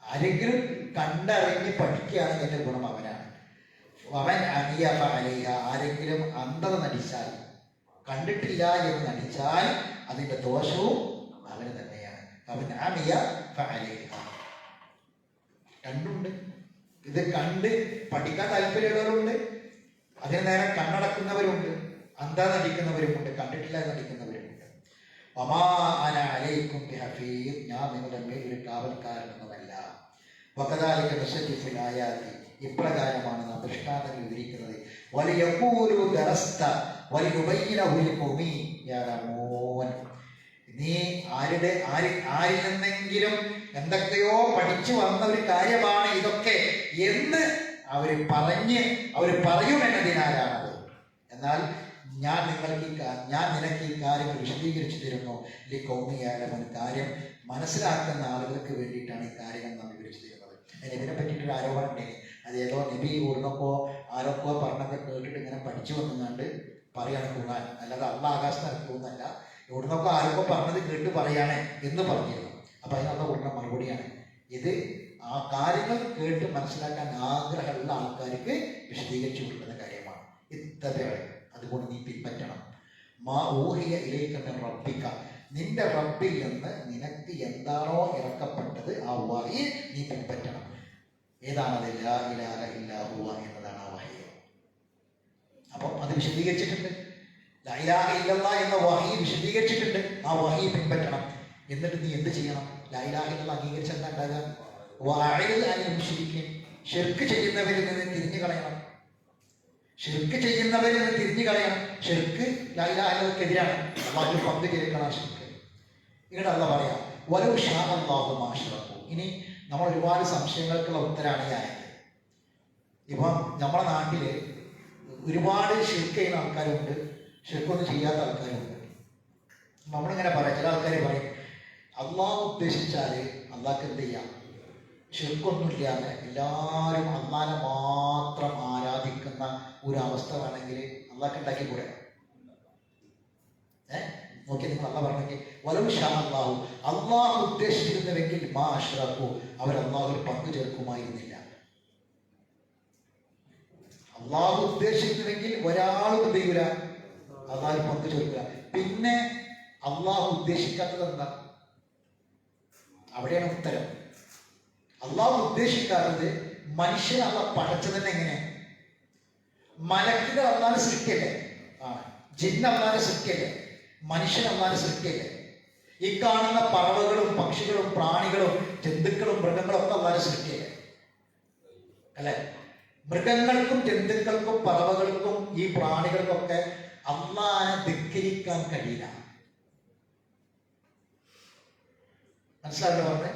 ആരെങ്കിലും കണ്ടറിഞ്ഞ് പഠിക്കുകയാണെങ്കിൽ അതിന്റെ ഗുണം അവനാണ്. അവൻ അനിയ ഫഅലൈഹ, ആരെങ്കിലും അന്ധത നടിച്ചാൽ, കണ്ടിട്ടില്ല എന്ന് നടിച്ചാൽ അതിന്റെ ദോഷവും അവന് തന്നെയാണ്. അവൻ അനിയ ഫഅലൈഹ. രണ്ടുണ്ട്. ഇത് കണ്ട് പഠിക്കാൻ താല്പര്യമുള്ളവരുണ്ട്, അതിന് നേരെ കണ്ണടക്കുന്നവരുണ്ട്, അന്ധത നടിക്കുന്നവരുമുണ്ട്, കണ്ടിട്ടില്ല നടിക്കുന്നവരുമുണ്ട്. വമാ അന അലൈക്കും ബിഹഫീദ്, ഞാൻ നിങ്ങളുടെ മേൽ ഒരു കാവൽക്കാരനൊന്നുമല്ല. വകദാലിക നസ്സജിഫുൽ ആയാതി, ഇപ്രകാരമാണ് നാം ദൃഷ്ടാന്തങ്ങൾ വിവരിക്കുന്നത്. വലിയഖൂലു ദറസ്ത വലിയുബയ്യിനഹു ലിഖൗമി യഅലമൂൻ, നീ ആരിൽ നിന്നെങ്കിലും എന്തൊക്കെയോ പഠിച്ചു വന്ന ഒരു കാര്യമാണ് ഇതൊക്കെ എന്ന് അവർ പറയുമെന്നതിനാലാണത്. എന്നാൽ ഞാൻ നിനക്ക് ഈ കാര്യങ്ങൾ വിശദീകരിച്ചു തരുന്നു. ലിഖൗമി യഅലമൂൻ, കാര്യം മനസ്സിലാക്കുന്ന ആളുകൾക്ക് വേണ്ടിയിട്ടാണ് ഈ കാര്യങ്ങൾ നാം വിവരിച്ചു തരുന്നത്. നബിനെ പറ്റിയിട്ടൊരു ആരോപണം ഉണ്ടെങ്കിൽ അതേതോ നബി ഓടുന്നപ്പോ ആരൊക്കെ പറഞ്ഞൊക്കെ കേട്ടിട്ട് ഇങ്ങനെ പഠിച്ചു വന്നുകൊണ്ട് പറയാണ് ഖുർആൻ, അല്ലാതെ അള്ളാഹ് ആകാശത്ത് ഇറക്കുന്നല്ല, എവിടുന്നൊക്കെ ആരൊക്കെ പറഞ്ഞത് കേട്ട് പറയാണ് എന്ന് പറഞ്ഞിരുന്നു. അപ്പൊ അതിനുള്ള കൊടുക്കുന്ന മറുപടിയാണ് ഇത്. ആ കാര്യങ്ങൾ കേട്ട് മനസ്സിലാക്കാൻ ആഗ്രഹമുള്ള ആൾക്കാർക്ക് വിശദീകരിച്ചു കൊടുക്കുന്ന കാര്യമാണ്. ഇത്തവയാണ്, അതുകൊണ്ട് നീ പിൻപറ്റണം. മാ ഊഹിയ ഇലൈക റബ്ബിക, നിന്റെ റബ്ബിൽ നിന്ന് നിനക്ക് എന്താണോ ഇറക്കപ്പെട്ടത് ആ വഹി നീ പിൻപറ്റണം. ഏതാണത്? ലാ ഇലാഹ ഇല്ലാ ഹുവ എന്നതാണ് ആ വഹി. അപ്പം അത് വിശദീകരിച്ചിട്ടുണ്ട്. ലാ ഇലാഹ ഇല്ലല്ലാഹ് എന്ന വഹി വിശദീകരിച്ചിട്ടുണ്ട്. ആ വഹി പിൻപറ്റണം. എന്നിട്ട് നീ എന്ത് ചെയ്യണം? ലാ ഇലാഹ ഇല്ലല്ലാഹ് അംഗീകരിച്ച എന്താ ഉണ്ടാകുക? വഅഇദ് അനിൽ മുശ്രിക്കീൻ, ശിർക്ക് ചെയ്യുന്നവരിൽ നിന്ന് തിരിഞ്ഞു കളയണം. ശിർക്ക് ചെയ്യുന്നവരിൽ നിന്ന് തിരിഞ്ഞു കളയണം. ശിർക്ക് ലാ ഇലാഹ ഇല്ലല്ലാഹ്ക്കെതിരാണ്. അല്ലാഹു പങ്കു ചേർക്കണം ശിർക്ക്. ഇവിടെ അല്ലാഹ് പറയാം വലൗ ശാ അല്ലാഹു മാ അശ്റകൂ. ഇനി നമ്മൾ ഒരുപാട് സംശയങ്ങൾക്കുള്ള ഉത്തരമാണ് ഈ ആയത്. ഇപ്പം നമ്മുടെ നാട്ടില് ഒരുപാട് ശിർക്ക് ചെയ്യുന്ന ആൾക്കാരുണ്ട്, ശിർക്കൊന്നും ചെയ്യാത്ത ആൾക്കാരുണ്ട്. നമ്മളിങ്ങനെ പറയാം, ചില ആൾക്കാർ പറയും അള്ളാഹ് ഉദ്ദേശിച്ചാല് അള്ളാഹ്ക്ക് എന്ത് ചെയ്യാം, ശിർക്കൊന്നുമില്ലാതെ എല്ലാവരും അള്ളാഹനെ മാത്രം ആരാധിക്കുന്ന ഒരു അവസ്ഥ വേണമെങ്കിൽ അള്ളാഹ്ക്ക് ഉണ്ടാക്കി കൂടെ? നോക്കി നിങ്ങൾ അള്ളാഹ് പറഞ്ഞെങ്കിൽ വലൗ ശാ അല്ലാഹു, അള്ളാഹ് ഉദ്ദേശിച്ചിരുന്നുവെങ്കിൽ മാ അശ്റകൂ, അവർ അള്ളാഹുവിൽ പങ്കു ചേർക്കുമായിരുന്നില്ല. അള്ളാഹു ഉദ്ദേശിക്കുന്നുവെങ്കിൽ ഒരാളും എന്ത് ചെയ്യൂല, അള്ളാഹുവിൽ പങ്കു ചേർക്കില്ല. പിന്നെ അള്ളാഹു ഉദ്ദേശിക്കാത്തത് എന്താ? അവിടെയാണ് ഉത്തരം. അള്ളാഹു ഉദ്ദേശിക്കാത്തത് മനുഷ്യനെ അള്ളാഹ് പടച്ചതന്നെ എങ്ങനെ? മലക്കുകൾ അള്ളാഹുവിനെ സൃഷ്ടിയല്ലേ, ജിന്ന് അള്ളാഹുവിനെ സൃഷ്ടിയല്ലേ, മനുഷ്യൻ അള്ളാഹുവിനെ സൃഷ്ടിയല്ലേ. ഈ കാണുന്ന പറവകളും പക്ഷികളും പ്രാണികളും ജന്തുക്കളും മൃഗങ്ങളും ഒക്കെ അള്ളാഹുവിനെ സൃഷ്ടിയല്ലേ അല്ലെ? മൃഗങ്ങൾക്കും ജന്തുക്കൾക്കും പറവകൾക്കും ഈ പ്രാണികൾക്കൊക്കെ അള്ളാഹനെ ധിക്കരിക്കാൻ കഴിയില്ല. മനസ്സിലാവില്ല പറഞ്ഞേ?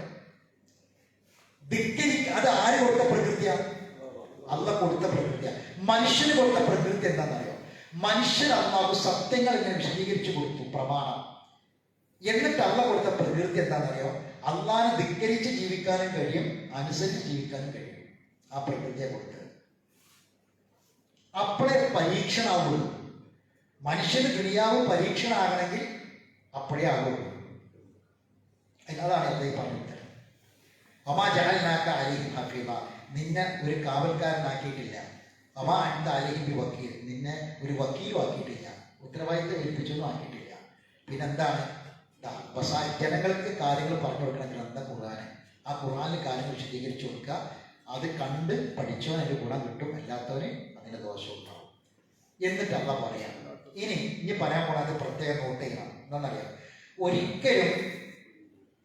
അത് ആര് കൊടുത്ത പ്രകൃതിയാണ്? അള്ളാഹ് കൊടുത്ത പ്രകൃതിയാണ്. മനുഷ്യന് കൊടുത്ത പ്രകൃതി എന്താണെന്നറിയോ? മനുഷ്യൻ അള്ളാഹു സത്യങ്ങൾ ഇങ്ങനെ വിശദീകരിച്ചു കൊടുത്തു, പ്രമാണം. എന്നിട്ട് അള്ളാഹ് കൊടുത്ത പ്രകൃതി എന്താണെന്നറിയോ? അള്ളാഹനെ ധിക്കരിച്ച് ജീവിക്കാനും കഴിയും, അനുസരിച്ച് ജീവിക്കാനും കഴിയും. ആ പ്രകൃതിയെ കൊടുത്തത് അപ്പോഴേ പരീക്ഷണാവുള്ളൂ. മനുഷ്യന് ദുനിയാവ് പരീക്ഷണമാകണമെങ്കിൽ അപ്പോഴേ ആകുള്ളൂ. അതാണ് എന്താ ഈ പറഞ്ഞത്? വമാ ജഅൽനാക അലൈഹിം ഹഫീള, നിന്നെ ഒരു കാവൽക്കാരനാക്കിയിട്ടില്ല. വമാ അൻത അലൈഹിം ബിവക്കീൽ, നിന്നെ ഒരു വക്കീലും ആക്കിയിട്ടില്ല, ഉത്തരവാദിത്തം ഏൽപ്പിച്ചൊന്നും ആക്കിയിട്ടില്ല. പിന്നെന്താണ്? ജനങ്ങൾക്ക് കാര്യങ്ങൾ പറഞ്ഞു കൊടുക്കണം ഗ്രന്ഥം ഖുർആൻ. ആ ഖുർആനിൽ കാര്യങ്ങൾ വിശദീകരിച്ചു കൊടുക്കുക. അത് കണ്ട് പഠിച്ചവൻ അതിൻ്റെ ഗുണം കിട്ടും, അല്ലാത്തവന് അതിൻ്റെ ദോഷം ഉണ്ടാവും. എന്നിട്ട് അള്ളാഹ് പറയാം. ഇനി പറയാൻ പോണത് പ്രത്യേകം നോട്ട് ചെയ്യണം. എന്താണെന്നറിയാം? ഒരിക്കലും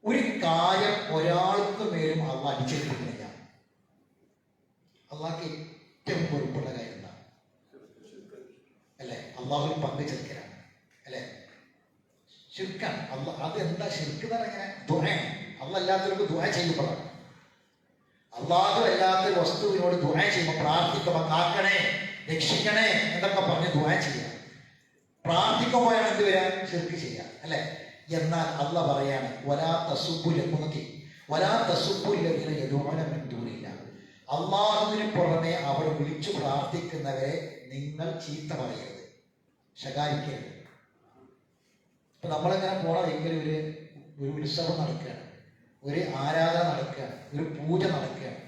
ഒരു കാര്യം ഒരാൾക്ക് മേലും അള്ളാഹ് അടിച്ചേൽപ്പിക്കുന്നില്ല. അള്ളാഹ്ക്ക് ഏറ്റവും പൊറുപ്പുള്ള കാര്യം എന്താണ്? അല്ലെ? അള്ളാഹുവിൽ പങ്കു ചേർക്കലാണ് അല്ലെ? ശിർക്കാണ്. അത് എന്താ ശിർക്ക് എന്ന് പറഞ്ഞാൽ? ദുആയാണ്. അള്ളാഹ് അല്ലാത്തവർക്ക് ദുആ ചെയ്യപ്പെടാം. അള്ളാഹു അല്ലാത്ത വസ്തുവിനോട് ദുആ ചെയ്യുമ്പോൾ, പ്രാർത്ഥിക്കുമ്പോൾ കാക്കണേ രക്ഷിക്കണേ എന്നൊക്കെ പറഞ്ഞ് ദുആ ചെയ്യാം. പ്രാർത്ഥിക്കുമ്പോഴാണ് എന്ത് വരാൻ? ശിർക്ക് ചെയ്യാം അല്ലെ? എന്നാൽ അള്ളാഹ് പറയാണ് വലാ തസുബ്ബുലകുനതി വലാ തസുബ്ബുല്ലദീന യദഊന മിൻ ദൂനില്ലാഹ്, അള്ളാഹുവിന് പുറമെ അവർ വിളിച്ചു പ്രാർത്ഥിക്കുന്നവരെ നിങ്ങൾ ചീത്ത പറയരുത്, ശകാരിക്കരുത്. ഇപ്പൊ നമ്മളിങ്ങനെ പോണ ഒരിക്കലും ഒരു ഉത്സവം നടക്കുകയാണ്, ഒരു ആരാധന നടക്കുകയാണ്, ഒരു പൂജ നടക്കുകയാണ്.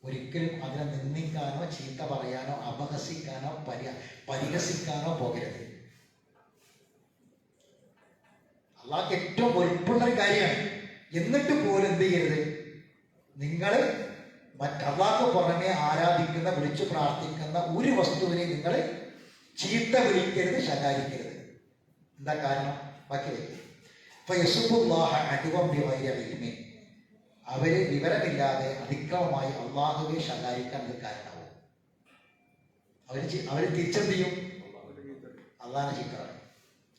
ഒരിക്കലും അതിനെ നിന്ദിക്കാനോ ചീത്ത പറയാനോ അപഹസിക്കാനോ പരിഹസിക്കാനോ പോകരുത്. അള്ളാഹ്ക്ക് ഏറ്റവും വെറുപ്പുള്ളൊരു കാര്യമാണ്. എന്നിട്ട് പോലും എന്ത് ചെയ്യരുത്? നിങ്ങൾ അള്ളാഹ്ക്ക് പുറമെ ആരാധിക്കുന്ന, വിളിച്ചു പ്രാർത്ഥിക്കുന്ന ഒരു വസ്തുവിനെ നിങ്ങൾ ചീത്ത വിളിക്കരുത്, ശകാരിക്കരുത്. എന്താ കാരണം? ബാക്കി വയ്ക്കുക. അവര് വിവരമില്ലാതെ അതിക്രമമായി അള്ളാഹുവെ ശകാരിക്കാൻ ഇത് കാരണമാവും. അവര് തിരിച്ചെന്ത് ചെയ്യും? അള്ളാഹനെ ചീത്ത പറയും,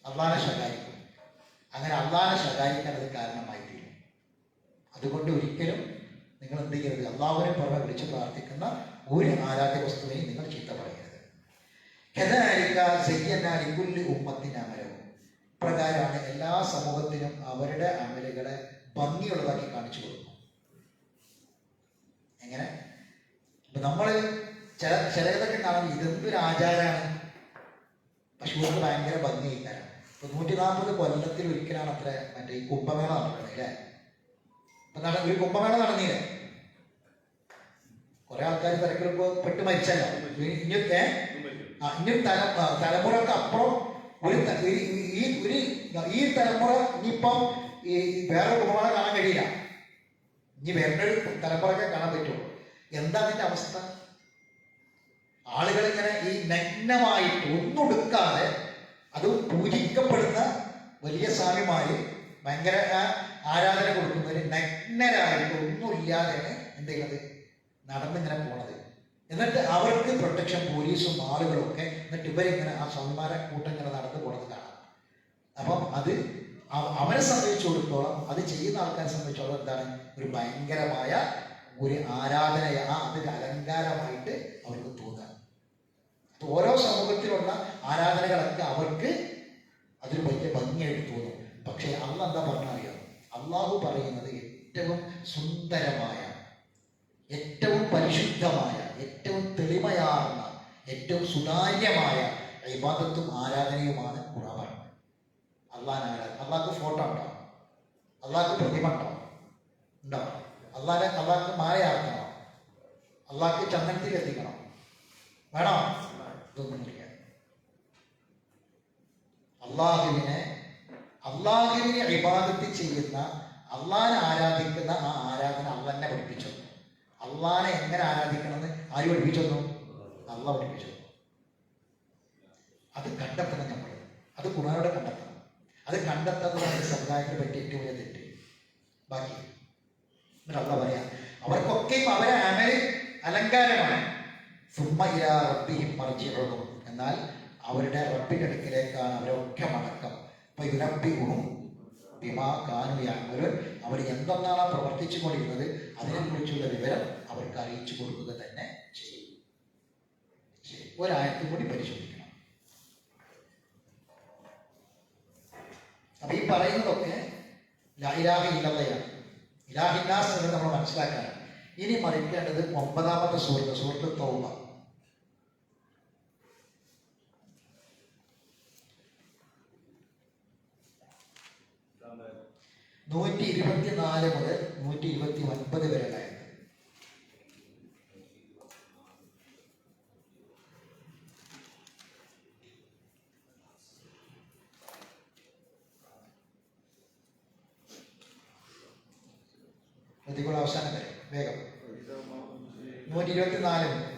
അള്ളാഹനെ ശകാരിക്കും. അങ്ങനെ അള്ളാഹനെ ശകാരിക്കാൻ അത് കാരണമായി തീരും. അതുകൊണ്ട് ഒരിക്കലും നിങ്ങൾ എന്ത് ചെയ്യരുത്? അള്ളാഹുവിനെ പുറമെ വിളിച്ചു പ്രാർത്ഥിക്കുന്ന ഒരു ആരാധ്യ വസ്തുവിനെയും നിങ്ങൾ ചീത്ത പറയരുത്. പ്രകാരമാണ് എല്ലാ സമൂഹത്തിനും അവരുടെ അമലുകളെ ഭംഗിയുള്ളതാക്കി കാണിച്ചു കൊടുക്കും. നമ്മൾ ചിലതൊക്കെ കാണുമ്പോൾ ഇതെന്തൊരു ആചാരമാണ്, പശുവിന് ഭയങ്കര ഭംഗിയിക്കാരം. ഇപ്പൊ 140 കൊല്ലത്തിൽ ഒരിക്കലാണ് അത്ര മറ്റേ ഈ കുംഭമേള നടക്കുന്നത് അല്ലേ. ഇപ്പൊ ഒരു കുംഭമേള നടന്നില്ലേ, കുറെ ആൾക്കാർ തിരക്കിലൊക്കെ പെട്ട് മരിച്ചല്ലോ. ഇനി തലമുറക്ക് അപ്പുറം ഈ തലമുറ ഇനിയിപ്പം ഈ വേറെ കുംഭമേള കാണാൻ കഴിയില്ല. ഇനി വേറൊരു തലമുറക്കെ കാണാൻ പറ്റുള്ളൂ. എന്താ അതിന്റെ അവസ്ഥ? ആളുകൾ ഇങ്ങനെ ഈ നഗ്നമായിട്ട് ഒന്നൊടുക്കാതെ, അത് പൂജിക്കപ്പെടുന്ന വലിയ സ്വാമിമാര് ഭയങ്കര ആരാധന കൊടുക്കുന്നവര് നഗ്നരായിട്ട് ഒന്നുമില്ലാതെയാണ് എന്ത് ചെയ്യുന്നത്, നടന്നിങ്ങനെ പോണത്. എന്നിട്ട് അവർക്ക് പ്രൊട്ടക്ഷൻ പോലീസും ആളുകളും ഒക്കെ, എന്നിട്ട് ഇവരിങ്ങനെ ആ സ്വാമിമാരെ കൂട്ടം ഇങ്ങനെ നടന്നു പോണത് കാണാം. അപ്പം അത് അവരെ സംബന്ധിച്ചിടത്തോളം, അത് ചെയ്യുന്ന ആൾക്കാരെ സംബന്ധിച്ചിടത്തോളം എന്താണ്, ഒരു ഭയങ്കരമായ ഒരു ആരാധനയാ, അതൊരു അലങ്കാരമായിട്ട് അവർക്ക് തോന്നുക. ഓരോ സമൂഹത്തിലുള്ള ആരാധനകളൊക്കെ അവർക്ക് അതൊരു വലിയ ഭംഗിയായിട്ട് തോന്നും. പക്ഷെ അള്ളാഹ് എന്താ പറഞ്ഞറിയാം? അള്ളാഹു പറയുന്നത് ഏറ്റവും സുന്ദരമായ, ഏറ്റവും പരിശുദ്ധമായ, ഏറ്റവും തെളിമയാർന്ന, ഏറ്റവും സുതാര്യമായ ഇബാദത്തും ആരാധനയുമാണ് ഖുർആൻ. അള്ളാഹിനെ ആരാധന. അള്ളാഹ്ക്ക് ഫോട്ടോ ഉണ്ടോ? അള്ളാഹ്ക്ക് പ്രതിമ ഉണ്ടോ? ഉണ്ടോ? അള്ളാഹ്ക്ക് മാലയാക്കണോ? അള്ളാഹ്ക്ക് ചന്ദനത്തിൽ എത്തിക്കണോ? വേണോ? ഇതൊന്നുമില്ല. അള്ളാഹുവിനെ ഇബാദത്ത് ചെയ്യുന്ന, അള്ളാഹിനെ ആരാധിക്കുന്ന ആ ആരാധന അള്ളാഹ് തന്നെ പഠിപ്പിച്ചു. അള്ളാഹിനെ എങ്ങനെ ആരാധിക്കണമെന്ന് ആര് പഠിപ്പിച്ചു? അള്ളാഹ് പഠിപ്പിച്ചു. അത് കണ്ടെത്തണം നമ്മൾ. അത് ഖുർആനിലൂടെ കണ്ടെത്തണം. അത് കണ്ടെത്തുന്നതാണ് സമുദായത്തെ പറ്റി ഏറ്റവും വലിയ തെറ്റ്. ബാക്കി അള്ളാഹ് പറയാ, അവർക്കൊക്കെയും അവരെ അമല് അലങ്കാരമാണ്. സുമ്മ ഇലാ റബ്ബിഹിം മർജിഉഹും, എന്നാൽ അവരുടെ റബ്ബിന്റെ അടുക്കിലേക്കാണ് അവരൊക്കെ മടക്കം. അപ്പൊ യുനബ്ബിഉഹും ബിമാ കാനൂ യഅമലൂൻ, അവർ എന്തൊന്നാണ് പ്രവർത്തിച്ചു കൊണ്ടിരുന്നത് അതിനെക്കുറിച്ചുള്ള വിവരം അവർക്ക് അറിയിച്ചു കൊടുക്കുക തന്നെ ചെയ്യും. ശരി, ഒരായത്തും കൂടി പരിശോധിക്കണം. അപ്പൊ ഈ പറയുന്നതൊക്കെ ലാ ഇലാഹ ഇല്ലല്ലാഹയാണ്. ഇലാഹിന്നാസ് എന്ന് നമ്മൾ മനസ്സിലാക്കാനാണ്. ഇനി മറിക്കേണ്ടത് 9ാമത്തെ സൂറത്ത് തൗബ. 124 മുതൽ 129 വരെ ആയത്. അവസാനം വരെ വേഗം 124 മുതൽ.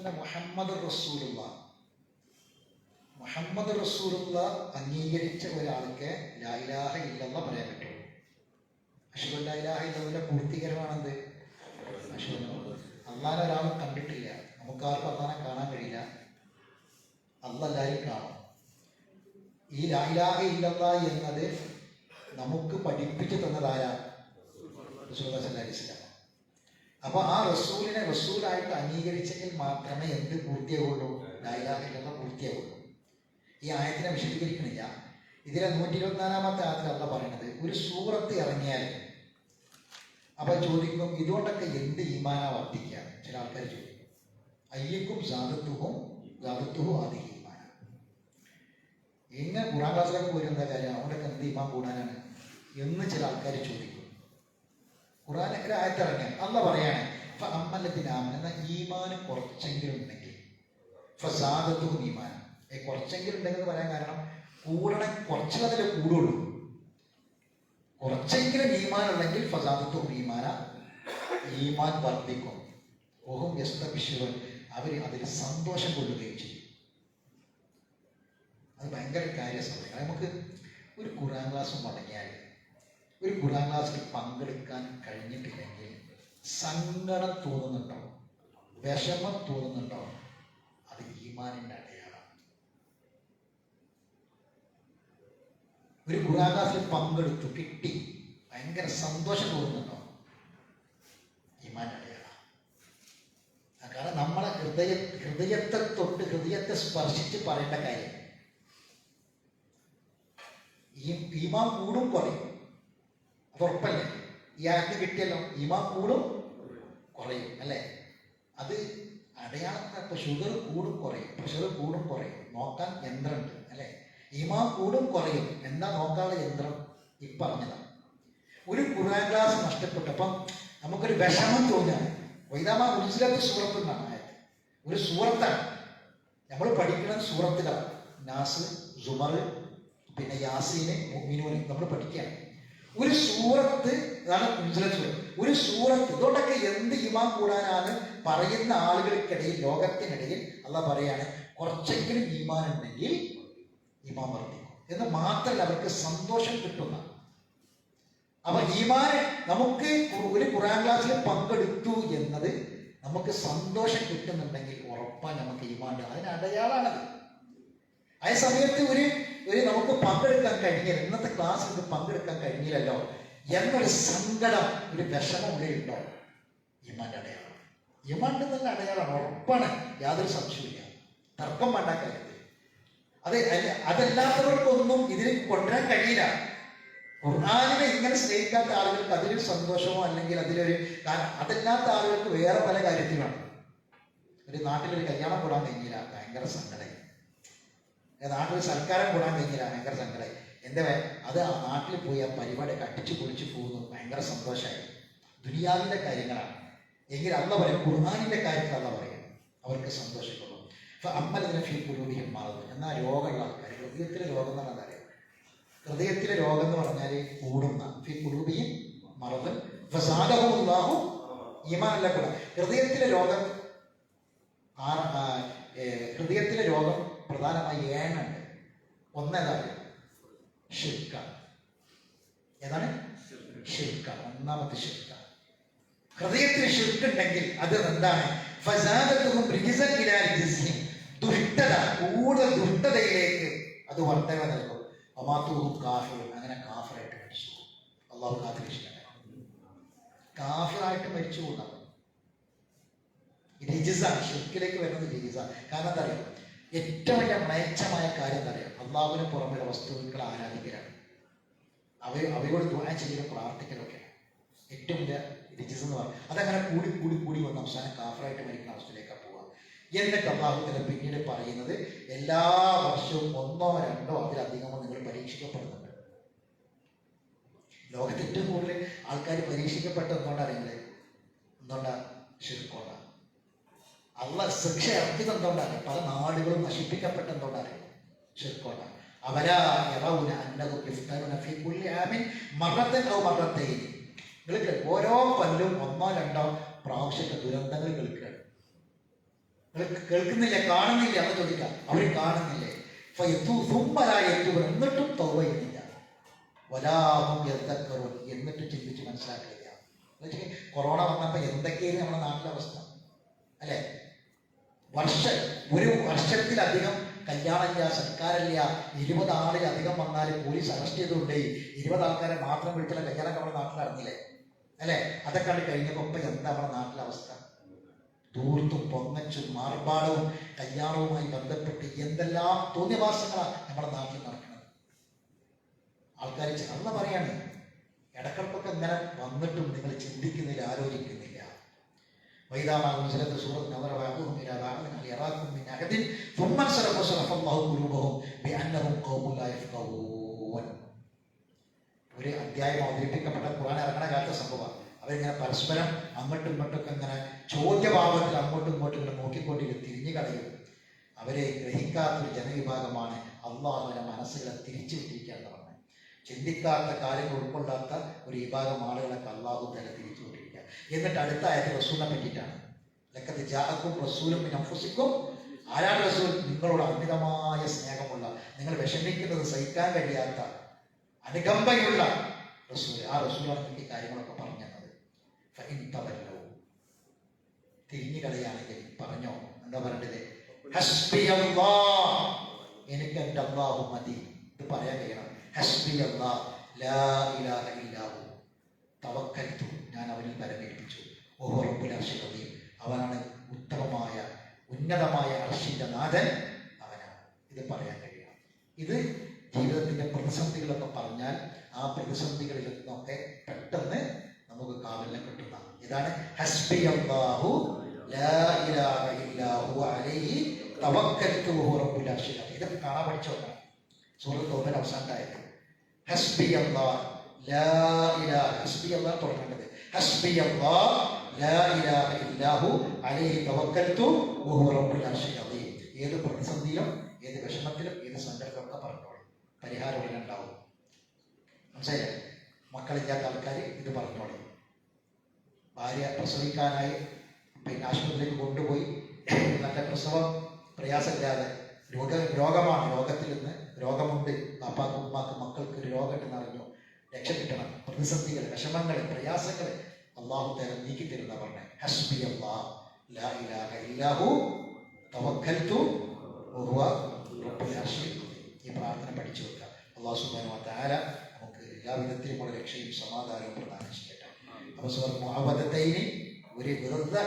അല്ല, മുഹമ്മദ് റസൂലുള്ള, മുഹമ്മദ് റസൂലുള്ള അംഗീകരിച്ച ഒരാൾക്ക് ലാ ഇലാഹ ഇല്ലല്ലാഹ് പറയാൻ പറ്റുള്ളൂ. അഷ്ഹദു ലാ ഇലാഹ ഇല്ലല്ലാഹുവിന്റെ പൂർത്തീകരണമാണെന്ത്? അള്ളാഹനെ ഒരാളും കണ്ടിട്ടില്ല. നമുക്കാർക്കും അള്ളാഹനെ കാണാൻ കഴിയില്ല. അള്ളാഹ് എല്ലാവരും കാണും. ഈ ലാ ഇലാഹ ഇല്ലല്ലാഹ് എന്നത് നമുക്ക് പഠിപ്പിച്ചു തന്നതാരാ? റസൂലുള്ളാഹി സ്വല്ലല്ലാഹു അലൈഹി വസല്ലം. അപ്പൊ ആ റസൂലിനെ റസൂലായിട്ട് അംഗീകരിച്ചെങ്കിൽ മാത്രമേ എന്ത് പൂർത്തിയാവുള്ളൂ? ലാ ഇലാഹ ഇല്ലല്ലാഹ് പൂർത്തിയാവുള്ളൂ. ഈ ആയത്തിനെ വിശദീകരിക്കണില്ല. ഇതിലെ 124-ാമത്തെ ആയത്തിൽ അള്ളാഹ് പറയുന്നത്, ഒരു സൂറത്ത് ഇറങ്ങിയാൽ അപ്പൊ ചോദിക്കും, ഇതുകൊണ്ടൊക്കെ എന്ത് ഈമാനാ വർദ്ധിക്കുക? ചില ആൾക്കാർ ചോദിക്കും, അയ്യക്കും ജാതത്തുഹു ആദി ഈമാന. എങ്ങനെ ഖുർആൻ ക്ലാസ്സിലൊക്കെ പോയി എന്താ കാര്യം, അതുകൊണ്ടൊക്കെ എന്ത് ഈമാൻ കൂടാനാണ് എന്ന് ചില ആൾക്കാർ ചോദിക്കും. ഖുർആനിലെ ആയത്തിറങ്ങിയാൽ അള്ളാഹ് പറയാണ്, അമ്മല്ലത്തിനാമൻ എന്ന ഈമാന് കുറച്ചെങ്കിലും ഉണ്ടെങ്കിൽ ഫസാദത്തുഹു ഈമാൻ. കുറച്ചെങ്കിലും ഉണ്ടെന്ന് പറയാൻ കാരണം കൂടണേ കുറച്ചിലതിൽ കൂടുള്ളൂ. കുറച്ചെങ്കിലും ഈമാൻ ഉണ്ടെങ്കിൽ ഫസാദത്തുഹു ഈമാന, ഈമാൻ വർദ്ധിക്കും. ഓഹും യസ്തബിശിറൂൻ, അവർ അതിൽ സന്തോഷം കൊള്ളുകയും ചെയ്യും. അത് ഭയങ്കര കാര്യമാണ്. നമുക്ക് ഒരു ഖുർആൻ ക്ലാസ് മുടങ്ങിയാൽ, ഒരു ഖുർആൻ ക്ലാസ്സിൽ പങ്കെടുക്കാൻ കഴിഞ്ഞിട്ടില്ലെങ്കിൽ സങ്കടം തോന്നുന്നുണ്ടോ, വിഷമം തോന്നുന്നുണ്ടോ? അത് ഈമാനിൻ്റെ അടയാളം. ഒരു ഖുർആൻ ക്ലാസ്സിൽ പങ്കെടുത്തു, കിട്ടി, ഭയങ്കര സന്തോഷം തോന്നുന്നുണ്ടോ? ഈമാൻ അടയാളം. കാരണം നമ്മളെ ഹൃദയത്തെ തൊട്ട് ഹൃദയത്തെ സ്പർശിച്ച് പറയേണ്ട കാര്യം. ഈമാൻ കൂടും കുറയും, അത് ഉറപ്പല്ലേ? ഈ ആയത്ത് കിട്ടിയല്ലോ, ഈമാൻ കൂടും കുറയും അല്ലേ? അത് അടയാളം. ഇപ്പൊ ഷുഗർ കൂടും കുറയും, പ്രഷർ കൂടും കുറയും, നോക്കാൻ യന്ത്രമുണ്ട് അല്ലേ? ഈമാൻ കൂടും കുറയും, എന്താ നോക്കാനുള്ള യന്ത്രം? ഇപ്പറഞ്ഞതാണ്. ഒരു ഖുർആൻ ക്ലാസ് നഷ്ടപ്പെട്ടപ്പം നമുക്കൊരു വിഷമം തോന്നുകയാണ്. വൈദാമ ഉൽസിലത്ത് സൂറത്ത് എന്നാണ് ആയത്. ഒരു സൂറത്താണ് നമ്മൾ പഠിക്കുന്നത്, സൂറത്തിലാണ്. നാസ്, സുമർ, പിന്നെ യാസീന്, മുഅ്മിനൂന് നമ്മൾ പഠിക്കുകയാണ്. ഒരു സൂറത്ത്, അതാണ് ഉൽസിലത്ത് സൂറത്ത്. ഒരു സൂറത്ത്, ഇതോടൊക്കെ എന്ത് ഈമാൻ കൂടാനാണ് പറയുന്ന ആളുകൾക്കിടയിൽ, ലോകത്തിനിടയിൽ അള്ളാഹ് പറയാണ്, കുറച്ചെങ്കിലും ഈമാൻ ഉണ്ടെങ്കിൽ ഈമാൻ വർദ്ധിക്കും എന്ന് മാത്രമല്ല, അവർക്ക് സന്തോഷം കിട്ടുന്ന. അപ്പൊ ഈമാൻ നമുക്ക് ഒരു ഖുർആൻ ക്ലാസ്സിൽ പങ്കെടുത്തു എന്നത് നമുക്ക് സന്തോഷം കിട്ടുന്നുണ്ടെങ്കിൽ ഉറപ്പാൻ നമുക്ക് ഈമാൻ. അതിന് അടയാളാണത്. അതേ സമയത്ത് ഒരു നമുക്ക് പങ്കെടുക്കാൻ കഴിഞ്ഞില്ല, ഇന്നത്തെ ക്ലാസ്സിൽ പങ്കെടുക്കാൻ കഴിഞ്ഞില്ലല്ലോ എന്നൊരു സങ്കടം, ഒരു വിഷമം ഉള്ളിലുണ്ടോ? ഈമാന്റെ അടയാളം. ഈമാന്റെ തന്നെ അടയാളമാണ്, ഉറപ്പാണ്, യാതൊരു സംശയമില്ല, തർക്കം വേണ്ട കാര്യത്തിൽ. അതല്ലാത്തവർക്കൊന്നും ഇതിൽ കൊണ്ടുവരാൻ കഴിയില്ല. ഖുർആനിനെ ഇങ്ങനെ സ്നേഹിക്കാത്ത ആളുകൾക്ക് അതിലൊരു സന്തോഷമോ അല്ലെങ്കിൽ അതിലൊരു, അതല്ലാത്ത ആളുകൾക്ക് വേറെ പല കാര്യത്തിലാണ്. ഒരു നാട്ടിലൊരു കല്യാണം കൂടാൻ കഴിഞ്ഞില്ല, ഭയങ്കര സങ്കടമായി. നാട്ടിൽ സൽക്കാരം കൂടാൻ കഴിഞ്ഞില്ല, ഭയങ്കര സങ്കടമായി. എന്താ അത് ആ നാട്ടിൽ പോയി ആ പരിപാടി കട്ടിച്ചു പൊളിച്ചു പോകുന്നു, ഭയങ്കര സന്തോഷമായി. ദുനിയാവിന്റെ കാര്യങ്ങളാണ് എങ്കിൽ അള്ളാഹ് പറയും, ഖുർആനിന്റെ കാര്യത്തിൽ അള്ളാഹ് പറയും അവർക്ക് സന്തോഷിക്കുന്നു. അപ്പൊ അമ്മലതിനെ ഫീ ഖുലൂബിഹിം മറദ്. എന്നാൽ രോഗമുള്ള ആൾക്കാർ, ഹൃദയത്തിലെ രോഗം എന്ന് പറഞ്ഞാൽ അറിയാം. ഹൃദയത്തിലെ രോഗം എന്ന് പറഞ്ഞാൽ കൂടുന്ന, ഫീ ഖുലൂബിഹിം മറദ് ഫസാദഹുല്ലാഹു ഈമാനല്ല കൂടെ. ഹൃദയത്തിലെ രോഗം, ഹൃദയത്തിലെ രോഗം പ്രധാനമായി ഏഴുണ്ട്. ഒന്നേതാണ് ശിർക്കാണ്. ഏതാണ്? ശിർക്കാണ്. ഒന്നാമത്തെ ശിർക്കാണ്. ഹൃദയത്തിന് ശിർക്കുണ്ടെങ്കിൽ അത് എന്താണ്? ഫസാദത്തുഹും റിജ്സൻ ഇലാ റിജ്സിഹിം, ദുഷ്ടത, കൂടുതൽ ദുഷ്ടതയിലേക്ക് അത് വർദ്ധന നൽകും. വമാതുഹും കാഫിറുൻ, അങ്ങനെ കാഫിറായിട്ട് മരിച്ചു. അള്ളാഹു കാത്തിരക്ഷിക്കട്ടെ. കാഫിറായിട്ട് മരിച്ചു പോകുന്നതാണ് റിജ്സാണ്. ശിർക്കിലേക്ക് വരുന്നത് റിജ്സാണ്. കാരണം എന്താ അറിയാം, ഏറ്റവും വലിയ മ്ലേച്ഛമായ കാര്യം എന്താ അറിയാം? അള്ളാഹുവിന് പുറമെ വസ്തുക്കളെ ആരാധിക്കലാണ്. അവയോട് ദുആ ചെയ്യലും പ്രാർത്ഥിക്കലൊക്കെയാണ് ഏറ്റവും വലിയ റിജ്സ് എന്ന് പറയുന്നത്. അതങ്ങനെ കൂടി കൂടി കൂടി വന്ന അവസാനം കാഫിറായിട്ട് മരിക്കുന്ന അവസ്ഥയിലേക്കാണ് പോവുക. എന്നിട്ട് അള്ളാഹു തആല പിന്നീട് പറയുന്നത്, എല്ലാ വർഷവും 1 or 2 അതിലധികമോ നിങ്ങൾ പരീക്ഷിക്കപ്പെടുന്നുണ്ട്. ലോകത്ത് ഏറ്റവും കൂടുതൽ ആൾക്കാർ പരീക്ഷിക്കപ്പെട്ട എന്തുകൊണ്ടറിയില്ലേ? എന്തുകൊണ്ടാ? ശിർക്കോണ്ടാണ്. അള്ളാഹ് ശിക്ഷ ഇറക്കിയത് എന്തുകൊണ്ടാണ്? പല നാടുകളും നശിപ്പിക്കപ്പെട്ട എന്തുകൊണ്ടാണ്? ശിർക്കോണ്ടാണ്. അവരാ യറൗന അന്നഹും യഫ്തനൂന ഫീ കുല്ലി ആമിൻ മറത്തൻ ഔ മറത്തൈൻ. ഓരോ കൊല്ലവും 1 or 2 പ്രാവശ്യത്തെ ദുരന്തങ്ങൾ കേൾക്കുകയാണ്. കേൾക്കുന്നില്ല, കാണുന്നില്ല എന്ന് ചോദിക്കാം. അവർ കാണുന്നില്ലേ? എന്നിട്ടും തൗബ ചെയ്യുന്നില്ല. വലാഹും യദ്ദക്കറൂൻ, എന്നിട്ടും ചിന്തിച്ച് മനസ്സിലാക്കില്ല. കൊറോണ വന്നപ്പോൾ എന്തൊക്കെയാണ് നമ്മുടെ നാട്ടിലെ അവസ്ഥ അല്ലേ? ഒരു വർഷത്തിലധികം കല്യാണമില്ല, സൽക്കാരമില്ല. 20 ആളിലധികം വന്നാൽ പോലീസ് അറസ്റ്റ് ചെയ്തുകൊണ്ടേ 20 ആൾക്കാരെ മാത്രം വിളിച്ചുള്ള കല്യാണം നമ്മുടെ നാട്ടിൽ നടന്നില്ലേ അല്ലേ? അതൊക്കെ കഴിഞ്ഞപ്പോൾ ഇപ്പം എന്താ നമ്മുടെ നാട്ടിലെ അവസ്ഥ? ദൂർത്തും പൊങ്ങച്ചും മാർപ്പാടവും കല്യാണവുമായി ബന്ധപ്പെട്ട് എന്തെല്ലാം തോന്നിയവാസങ്ങളാണ് നമ്മുടെ നാട്ടിൽ നടക്കുന്നത്. ആൾക്കാർ ചെറുന്ന പറയാണ്, ഇടക്കിടക്കൊക്കെ ഇങ്ങനെ വന്നിട്ടും നിങ്ങൾ ചിന്തിക്കുന്നില്ല, ആലോചിക്കുന്നില്ല. വൈദാമാകും ചിലത്ത് സൂറത്ത് നവറവാകും ഇറാഖും മിൻ അഹദിൻ ثم صرف الله قلوبهم بأنهم قوم لا يفقهون. ഒരു അധ്യായം അവതരിപ്പിക്കപ്പെട്ട ഖുർആൻ ഇറങ്ങണ കാലത്തെ സംഭവമാണ്. അവരിങ്ങനെ പരസ്പരം അങ്ങോട്ടും ഇങ്ങോട്ടൊക്കെ ഇങ്ങനെ ചോദ്യഭാവത്തിൽ അങ്ങോട്ടും ഇങ്ങോട്ടും ഇങ്ങനെ നോക്കിക്കൊണ്ടിരിക്കും, തിരിഞ്ഞു കളയും. അവരെ ഗ്രഹിക്കാത്തൊരു ജനവിഭാഗമാണ്. അള്ളാഹുവിന്റെ മനസ്സുകളെ തിരിച്ചു വിട്ടിരിക്കുകയെന്ന് പറഞ്ഞത്. ചിന്തിക്കാത്ത കാര്യങ്ങൾ ഉൾക്കൊള്ളാത്ത ഒരു വിഭാഗം ആളുകളൊക്കെ അള്ളാഹു തന്നെ തിരിച്ചു വിട്ടിരിക്കുക. എന്നിട്ട് അടുത്ത ആയത്ത് റസൂലിനെ പറ്റിയിട്ടാണ്. ലഖദ് ജാഅക്കും റസൂലും മിൻ അൻഫുസിക്കും. ആരാണ് റസൂൽ? നിങ്ങളോട് അമിതമായ സ്നേഹമുള്ള, നിങ്ങൾ വിഷമിക്കുന്നത് സഹിക്കാൻ കഴിയാത്ത അനുകമ്പയുള്ള റസൂൽ. ആ റസൂലാണ് എനിക്ക് കാര്യങ്ങളൊക്കെ പറഞ്ഞു തന്നത്. ഫഇൻ തവല്ലൗ, തിരിഞ്ഞു കളയാണെങ്കിൽ പറഞ്ഞോ, എന്താ പറയേണ്ടത്? ഹസ്ബി അല്ലാഹ്, എനിക്ക് എൻ്റെ അല്ലാഹു മതി. ഇത് പറയാൻ കഴിയണം. ഹസ്ബി അല്ലാഹ് ലാ ഇലാഹ ഇല്ലാഹു തവക്കൽതു, ഞാൻ അവനിൽ പരമേൽപ്പിച്ചു. വഹുവ റബ്ബുൽ അർശിൽ അദീം, അവനാണ് ഉത്തമമായ ഉന്നതമായ അർശിന്റെ നാഥൻ, അവനാണ്. ഇത് പറയാൻ കഴിയണം. ഇത് ജീവിതത്തിന്റെ പ്രതിസന്ധികളൊക്കെ പറഞ്ഞാൽ ആ പ്രതിസന്ധികളിൽ നിന്നൊക്കെ പെട്ടെന്ന് നമുക്ക് കാവലിനെ കിട്ടുന്ന ഇതാണ് ഹസ്ബി അല്ലാഹു ലാ ഇലാഹ ഇല്ലാഹു അലൈഹി തവക്കൽതു വഹുവ റബ്ബുൽ അർശിൽ അദീം. ഇതൊക്കെ കാണാൻ പഠിച്ചു നോക്കണം. സൂറത്ത് തൗബയുടെ അവസാനത്തായത് ഹസ്ബി അല്ലാഹ് ലാ ഇലാഹ, ഹസ്ബി അല്ലാഹ് തുടങ്ങേണ്ടത് ഹസ്ബി അല്ലാഹ് ലാ ഇലാഹ ഇല്ലാഹു അലൈഹി തവക്കൽതു വഹുവ റബ്ബുൽ അർശിൽ അദീം. ഏത് പ്രതിസന്ധിയിലും ഏത് വിഷമത്തിലും ഏത് സങ്കടത്തിലൊക്കെ പറഞ്ഞോളൂ, പരിഹാരം ഉടനെ ഉണ്ടാവും. മനസ്സിലായില്ലേ? മക്കളില്ലാത്ത ആൾക്കാർ ഇത് പറഞ്ഞോളൂ. ഭാര്യ പ്രസവിക്കാനായി ആശുപത്രിയിലേക്ക് കൊണ്ടുപോയി, നല്ല പ്രസവം പ്രയാസമില്ലാതെ, രോഗമാണ്, രോഗത്തിൽ നിന്ന് രോഗമുണ്ട്, പാപ്പാക്കും ഉമ്മാക്കും മക്കൾക്ക് ഒരു രോഗമുണ്ടെന്ന് അറിഞ്ഞു, രക്ഷ കിട്ടണം. പ്രതിസന്ധികൾ, വിഷമങ്ങൾ, പ്രയാസങ്ങൾ അള്ളാഹു തആല നീക്കി തരുന്ന പറഞ്ഞേ ഹസ്ബി അല്ലാഹ് ലാ ഇലാഹ ഇല്ലാഹു തവക്കൽതു വഹുവ റബ്ബുൽ അർശിൽ അദീം. ഈ പ്രാർത്ഥന പഠിച്ചു വെക്കുക. അള്ളാഹു സുബ്ഹാനഹു വ തആല നമുക്ക് എല്ലാവിധത്തിലുമുള്ള രക്ഷയും സമാധാനവും പ്രദാനം ചെയ്യട്ടെ. അപ്പോൾ സൂറത്ത് മുഅവ്വദത്തൈനി ഒരു വെറുതെ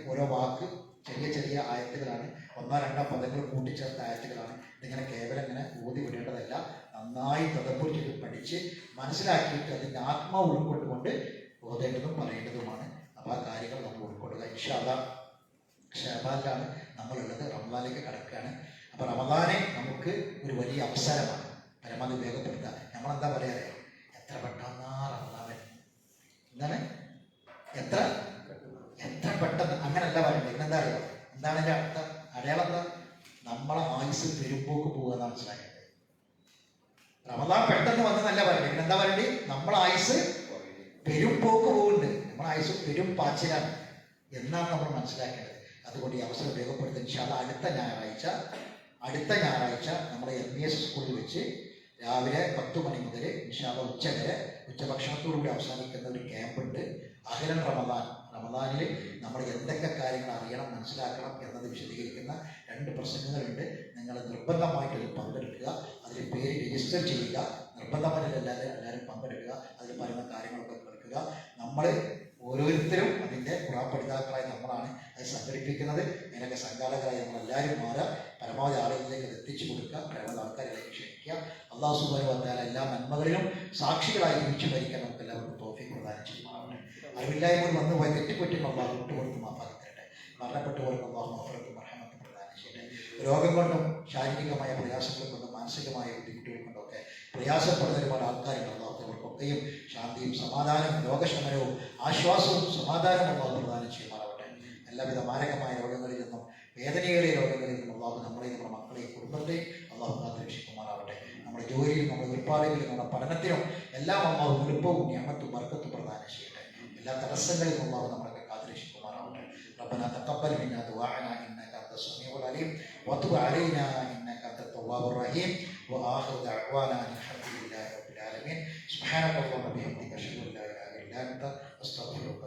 ഓരോ വാക്ക് ചെറിയ ചെറിയ ആയത്തുകളാണ്, 1-2 പദങ്ങൾ കൂട്ടിച്ചേർത്ത ആയത്തുകളാണ്. ഇതിങ്ങനെ കേവലം ഇങ്ങനെ ഊതി വിടേണ്ടതല്ല. നന്നായി തദബ്ബുർ ചെയ്ത് പഠിച്ച് മനസ്സിലാക്കിയിട്ട് അതിൻ്റെ ആത്മാവ് ഉൾക്കൊണ്ടുകൊണ്ട് ഓതേണ്ടതും പറയേണ്ടതുമാണ്. അപ്പോൾ ആ കാര്യങ്ങൾ നമ്മൾ ഉൾക്കൊള്ളുക. ഇൻഷാ അല്ലാഹ് ശഅബാനിലാണ് നമ്മളുള്ളത്, റമദാനിലേക്ക് കടക്കുകയാണ്. അപ്പോൾ റമദാനെ നമുക്ക് ഒരു വലിയ അവസരമാണ്, പരമാവധി ഉപയോഗപ്പെടുത്തുക. നമ്മളെന്താ പറയാറ്? എത്ര പെട്ടെന്നാ റമദാൻ, എന്താണ് എത്ര പെട്ടെന്ന്, അങ്ങനല്ല പറയണ്ടത്. ഇന്നെന്താ അറിയാം? എന്താണ് എൻ്റെ അർത്ഥം, അടയാളം എന്താ? നമ്മളെ ആയുസ് പെരുമ്പോക്ക് പോകുക മനസ്സിലാക്കേണ്ടത്. റമദാൻ പെട്ടെന്ന് വന്നെന്നല്ല പറയണ്ടത്. പിന്നെന്താ പറയണ്ടത്? നമ്മളെ ആയുസ് പെരുമ്പോക്ക് പോകുന്നുണ്ട്, നമ്മളെ ആയുസ് പെരും പാച്ചിലാണ് എന്നാണ് നമ്മൾ മനസ്സിലാക്കേണ്ടത്. അതുകൊണ്ട് ഈ അവസരം ഉപയോഗപ്പെടുത്തുക. ഇൻഷാ അല്ലാഹ് അടുത്ത ഞായറാഴ്ച നമ്മുടെ MES സ്കൂളിൽ വെച്ച് രാവിലെ 10 മണി മുതൽ ഇൻഷാ അല്ലാഹ് ഉച്ച വരെ ഉച്ചഭക്ഷണത്തോടുകൂടി അവസാനിക്കുന്ന ഒരു ക്യാമ്പുണ്ട്. അഹ്ലൻ റമദാനിൽ നമ്മൾ എന്തൊക്കെ കാര്യങ്ങൾ അറിയണം, മനസ്സിലാക്കണം എന്നത് വിശദീകരിക്കുന്ന 2 പ്രസംഗങ്ങളുണ്ട്. നിങ്ങൾ നിർബന്ധമായിട്ട് അതിൽ പങ്കെടുക്കുക. അതിൽ പേര് രജിസ്റ്റർ ചെയ്യുക. നിർബന്ധമായിട്ട് എല്ലാവരും പങ്കെടുക്കുക. അതിൽ പറയുന്ന കാര്യങ്ങളൊക്കെ കേൾക്കുക. നമ്മൾ ഓരോരുത്തരും അതിൻ്റെ ഖുർആൻ പഠിതാക്കളായി നമ്മളാണ് അത് സംഘടിപ്പിക്കുന്നത്. ഇതിനൊക്കെ സംഘാടകരായി നമ്മളെല്ലാവരും മാറുക. പരമാവധി ആളുകളിലേക്ക് അത് എത്തിച്ചു കൊടുക്കുക. പരമാവധി ആൾക്കാരിലേക്ക് ക്ഷണിക്കുക. അല്ലാഹു സുബ്ഹാനഹു വ തആല എല്ലാ നന്മകളിലും സാക്ഷികളായി ജീവിച്ചു മരിക്കാൻ നമുക്ക് എല്ലാവർക്കും തൗഫീഖ് പ്രദാനം ചെയ്യുമാറാവട്ടെ. അറിവില്ലായ്മ വന്നുപോയ തെറ്റുപറ്റുന്ന അല്ലാഹു വിട്ടുകൊടുത്ത് മാപ്പാക്കി തരട്ടെ. മരണപ്പെട്ടുപോലും അല്ലാഹു മഗ്ഫിറത്തും റഹ്മത്തും പ്രദാനം ചെയ്യട്ടെ. രോഗം കൊണ്ടും ശാരീരികമായ പ്രയാസങ്ങൾ കൊണ്ടും മാനസികമായ ബുദ്ധിമുട്ടുകൾ കൊണ്ടൊക്കെ പ്രയാസപ്പെടുന്ന ഒരുപാട് ആൾക്കാരുണ്ട്. അല്ലാഹു അവർക്കൊക്കെയും ശാന്തിയും സമാധാനവും രോഗശമനവും ആശ്വാസവും സമാധാനവും അല്ലാഹു പ്രദാനം ചെയ്യുമാറാവട്ടെ. എല്ലാവിധ മാരകമായ രോഗങ്ങളിൽ നിന്നും വേദനയേറിയ രോഗങ്ങളിൽ നിന്നും അല്ലാഹു നമ്മളെയും നമ്മുടെ മക്കളെയും കുടുംബത്തെയും അല്ലാഹു കാത്തുരക്ഷിക്കുമാറാവട്ടെ. നമ്മുടെ ജോലിയിലും നമ്മുടെ ഏർപ്പാടുകളിലും നമ്മുടെ പഠനത്തിലും എല്ലാം അല്ലാഹു എളുപ്പവും നിഅമത്തും ബർക്കത്തും പ്രദാനം ചെയ്യട്ടെ. എല്ലാ തടസ്സങ്ങളിലും അല്ലാഹു നമ്മളെ കാത്തുരക്ഷിക്കുമാറാവട്ടെ. റബ്ബനാ തഖബ്ബൽ മിന്നാ ദുആഅനാ ഇന്നക أنت السميع العليم وتب علينا إنك أنت التواب الرحيم وآخر دعوانا أن الحمد لله رب العالمين سبحانك اللهم وبحمدك أشهد أن لا إله إلا أنت أستغفرك